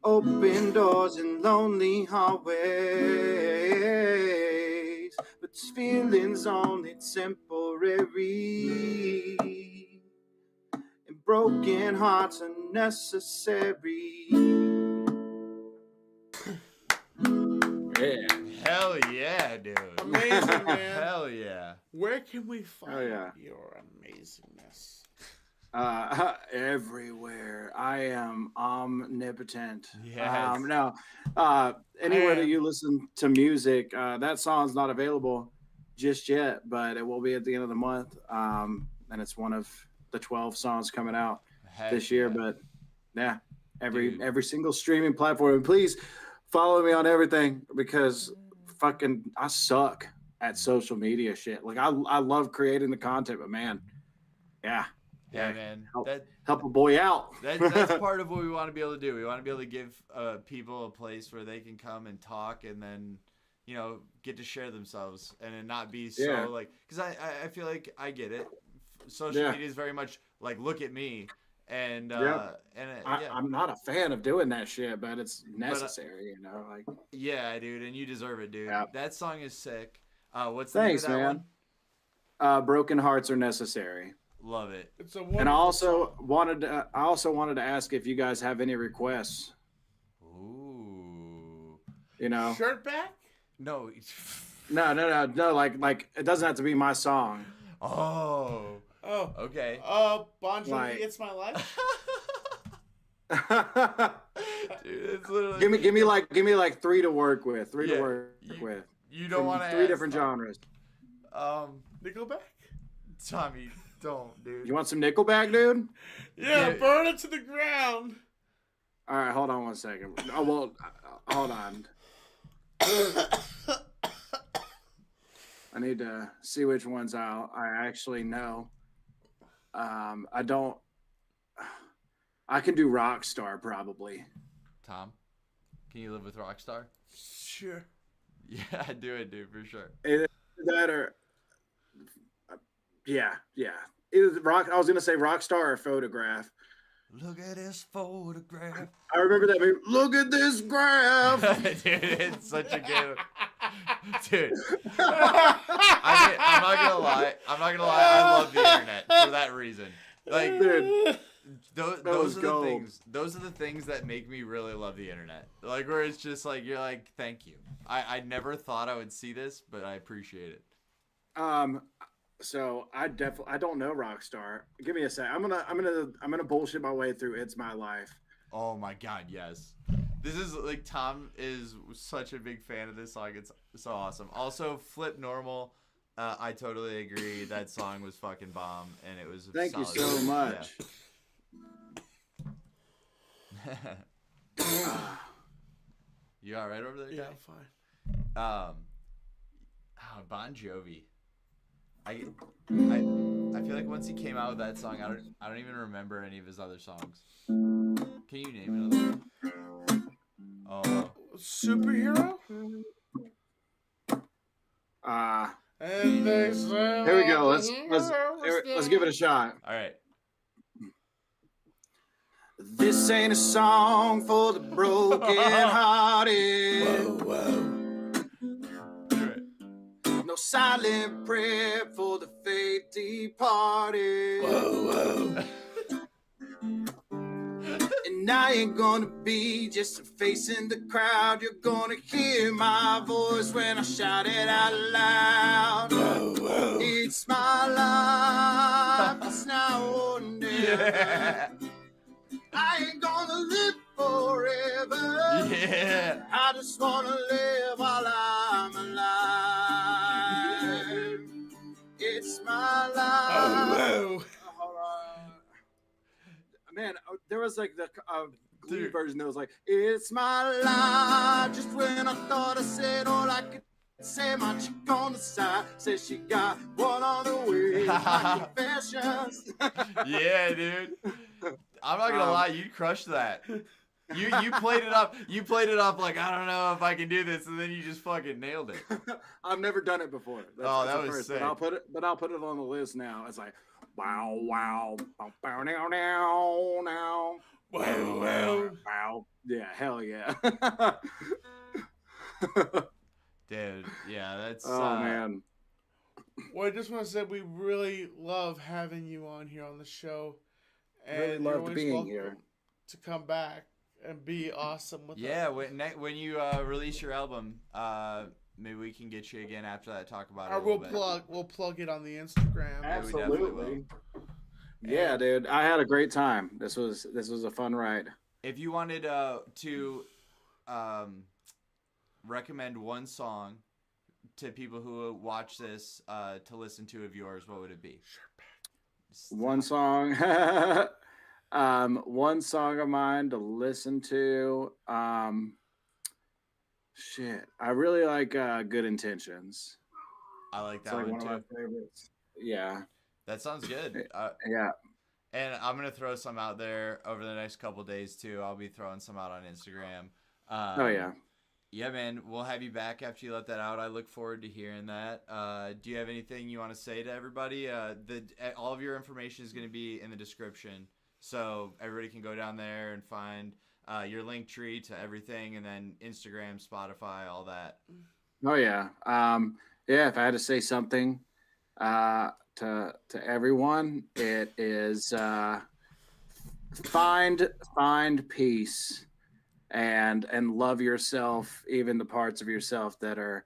Open doors in lonely hallways, but this feeling's only temporary, and broken hearts are necessary. Yeah. Hell yeah, dude. Amazing, man. Hell yeah. Where can we find Oh, yeah. your amazingness? Everywhere. I am omnipotent. Yes. Anywhere that you listen to music, that song's not available just yet, but it will be at the end of the month. And it's one of the 12 songs coming out this year. But yeah, every single streaming platform. And please follow me on everything, because fucking I suck at social media shit. Like I love creating the content, but man, yeah. Yeah, man. Help a boy out. That's part of what we want to be able to do. We want to be able to give people a place where they can come and talk, and then, you know, get to share themselves, and it not be so like, because I feel like I get it. Social media is very much like, look at me, and I'm not a fan of doing that shit, but it's necessary, you know. Like, yeah, dude, and you deserve it, dude. Yeah. That song is sick. What's the name of that man. one? Broken Hearts Are Necessary. Love it. It's a and I also wanted to ask if you guys have any requests. Ooh. You know. Shirt back? No. No. Like it doesn't have to be my song. Oh. Okay. Bon Jovi, It's My Life. Dude, it's literally. Give me like three to work with. You don't want to. 3 different genres. Nickelback. Tommy. Don't, dude. You want some Nickelback, dude? Yeah, burn it to the ground. All right, hold on one second. Oh, well, hold on. I need to see which ones I actually know. I can do Rockstar probably. Tom, can you live with Rockstar? Sure. Yeah, do it, dude, for sure. Either that or yeah. Either I was gonna say Rockstar or Photograph. Look at this photograph. I remember that movie. Look at this graph. Dude, it's such a good. Dude, I'm not gonna lie. I love the internet for that reason. Like, dude, those are the things. Those are the things that make me really love the internet. Like, where it's just like, you're like, thank you. I never thought I would see this, but I appreciate it. So I don't know Rockstar. Give me a sec. I'm gonna bullshit my way through It's My Life. Oh my god, yes. This is like, Tom is such a big fan of this song. It's so awesome. Also, Flip Normal. I totally agree. That song was fucking bomb, and it was. Thank you so much. Yeah. You all right over there, guy? Yeah, I'm fine. Bon Jovi. I feel like once he came out with that song, I don't even remember any of his other songs. Can you name another one? Oh. Superhero? And they say, here we go. Let's give it a shot. All right. This ain't a song for the broken hearted. Whoa. No silent prayer for the faith departed. Whoa. And And I ain't gonna be just a face in the crowd. You're gonna hear my voice when I shout it out loud. It's my life, it's now or never. Yeah. I ain't gonna live forever. Yeah. I just wanna live while I'm alive. It's my life. Hold on. Man, there was like the Glee Dude. version that was like, it's my life. Just when I thought I said all I could say, my chick on the side says she got one on the way. My confessions. Yeah, dude. I'm not gonna lie, you crushed that. You played it up. You played it up like, I don't know if I can do this, and then you just fucking nailed it. I've never done it before. Oh, that the was first, sick. But I'll put it on the list now. It's like, wow, wow, bow, bow, now, now, now. Wow. Wow. Yeah, hell yeah. Dude, yeah, that's. Oh, man. Well, I just want to say we really love having you on here on the show. And Really you're loved always being welcome here. to come back and be awesome with Yeah, us. when you release your album, maybe we can get you again after that. Talk about it. Or a little bit. we'll plug it on the Instagram. Yeah, we definitely Absolutely. Yeah, dude. I had a great time. This was a fun ride. If you wanted to recommend one song to people who watch this to listen to of yours, what would it be? One song. One song of mine to listen to. Shit. I really like Good Intentions. I like It's that like one one too. of my favorites. Yeah. That sounds good. Yeah. And I'm gonna throw some out there over the next couple days too. I'll be throwing some out on Instagram. Oh yeah. Yeah, man. We'll have you back after you let that out. I look forward to hearing that. Do you have anything you want to say to everybody? All of your information is going to be in the description, so everybody can go down there and find your link tree to everything, and then Instagram, Spotify, all that. Oh yeah. Yeah. If I had to say something to everyone, it is find peace. And love yourself, even the parts of yourself that are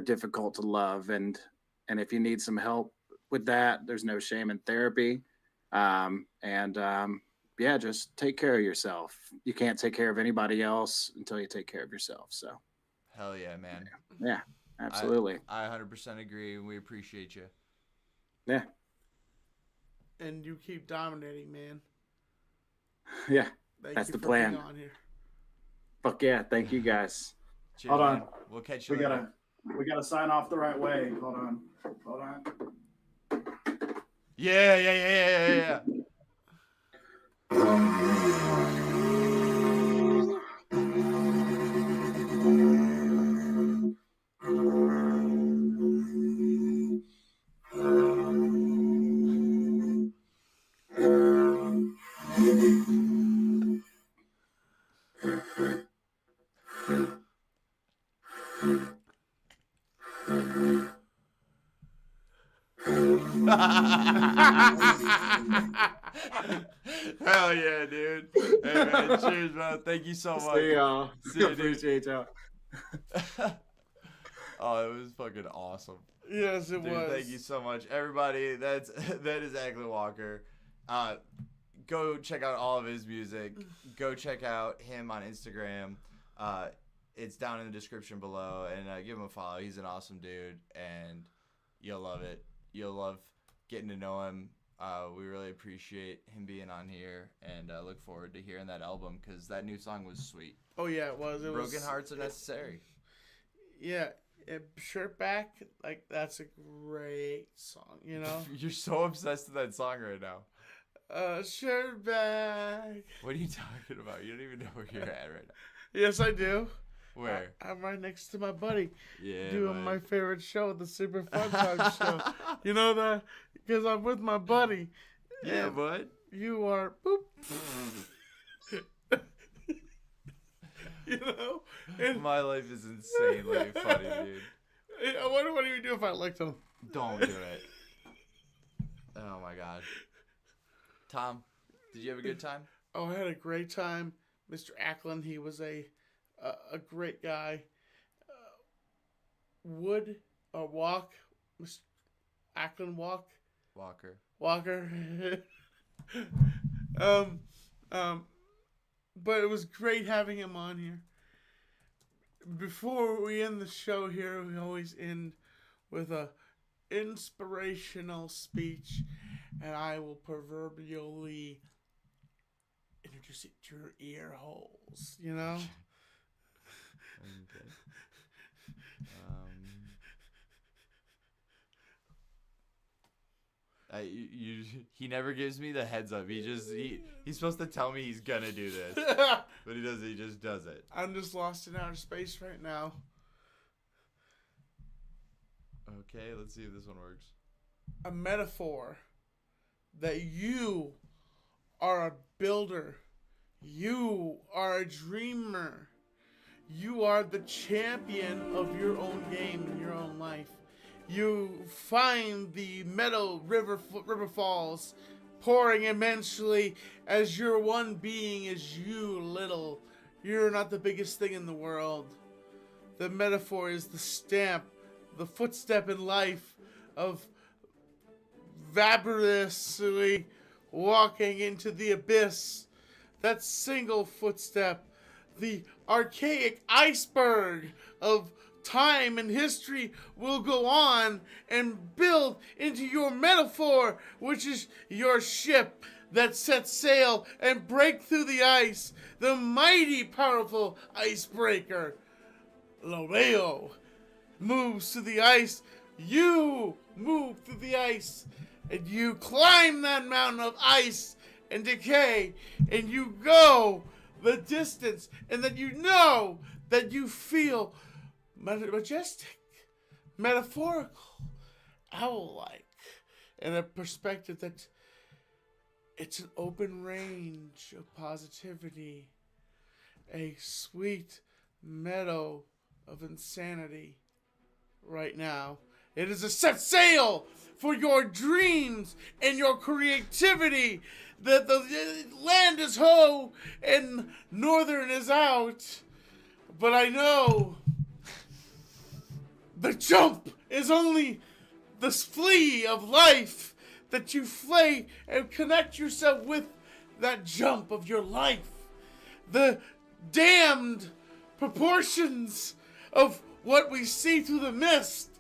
difficult to love. And if you need some help with that, there's no shame in therapy. Yeah, just take care of yourself. You can't take care of anybody else until you take care of yourself. So Hell yeah, man. yeah, absolutely. I 100% agree, and we appreciate you. Yeah, And you keep dominating, man. yeah. Thank That's you the for plan. being on here. Fuck yeah. Thank you guys. Cheers, Hold on. man. We'll catch you later. We gotta sign off the right way. Hold on. Yeah. Hell yeah, dude. Hey, man. Cheers, bro. Thank you so much. See y'all. See you, dude. Appreciate y'all. Oh, it was fucking awesome. Yes, it Dude, was. thank you so much, everybody. That is Acklen Walker. Go check out all of his music. Go check out him on Instagram. It's down in the description below, and give him a follow. He's an awesome dude, and you'll love it. You'll love getting to know him. We really appreciate him being on here, and look forward to hearing that album because that new song was sweet. Oh yeah, it was. Broken Hearts Are Necessary. Yeah, Shirt Back, like that's a great song, you know. You're so obsessed with that song right now. Shirt Back. What are you talking about? You don't even know where you're at right now. Yes, I do. Where? I'm right next to my buddy Yeah, doing bud. my favorite show, the Super Fun Time Show. You know that? Because I'm with my buddy. Yeah, And bud. you are boop. You know? And My life is insanely funny, dude. I wonder what he would do if I licked him. Don't do it. Oh my god. Tom, did you have a good time? Oh, I had a great time. Mr. Acklen, he was a great guy. Mr. Acklen Walker. Walker. But it was great having him on here. Before we end the show here, we always end with a inspirational speech, and I will proverbially introduce it to your ear holes, you know? Okay. He never gives me the heads up. He's supposed to tell me he's gonna do this, but he doesn't. He just does it. I'm just lost in outer space right now. Okay, let's see if this one works. A metaphor that you are a builder. You are a dreamer. You are the champion of your own game in your own life. You find the meadow river falls pouring immensely as your one being is you little. You're not the biggest thing in the world. The metaphor is the stamp, the footstep in life of vaporously walking into the abyss. That single footstep, the archaic iceberg of time and history will go on and build into your metaphor, which is your ship that sets sail and break through the ice, the mighty powerful icebreaker. Loreo moves through the ice, you move through the ice, and you climb that mountain of ice and decay, and you go the distance, and then you know that you feel majestic, metaphorical, owl-like, and a perspective that it's an open range of positivity, a sweet meadow of insanity right now. It is a set sail for your dreams and your creativity. The land is ho and northern is out, but I know the jump is only the flea of life that you flay and connect yourself with that jump of your life. The damned proportions of what we see through the mist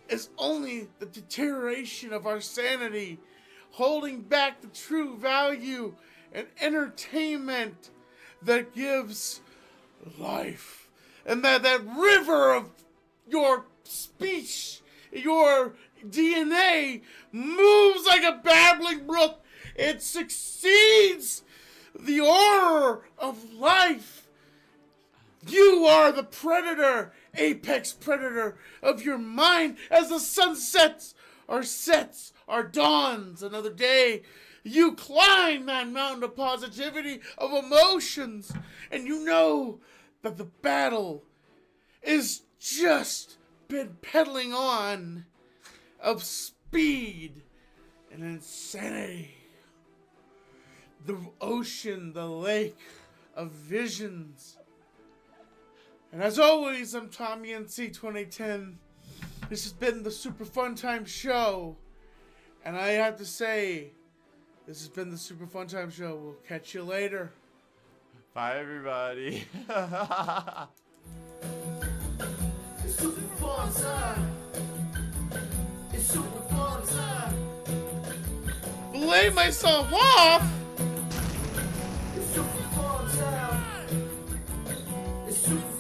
is only the deterioration of our sanity, holding back the true value and entertainment that gives life. And that river of your speech, your DNA moves like a babbling brook. It succeeds the horror of life. You are the predator, apex predator of your mind as the sun sets or dawns another day. You climb that mountain of positivity, of emotions, and you know that the battle is just been pedaling on of speed and insanity. The ocean, the lake of visions. And as always, I'm Tommy NC 2010. This has been the Super Fun Time Show. And I have to say, this has been the Super Fun Time Show. We'll catch you later. Bye, everybody. It's super fun time. It's super fun time. Play myself off. It's super fun time. It's super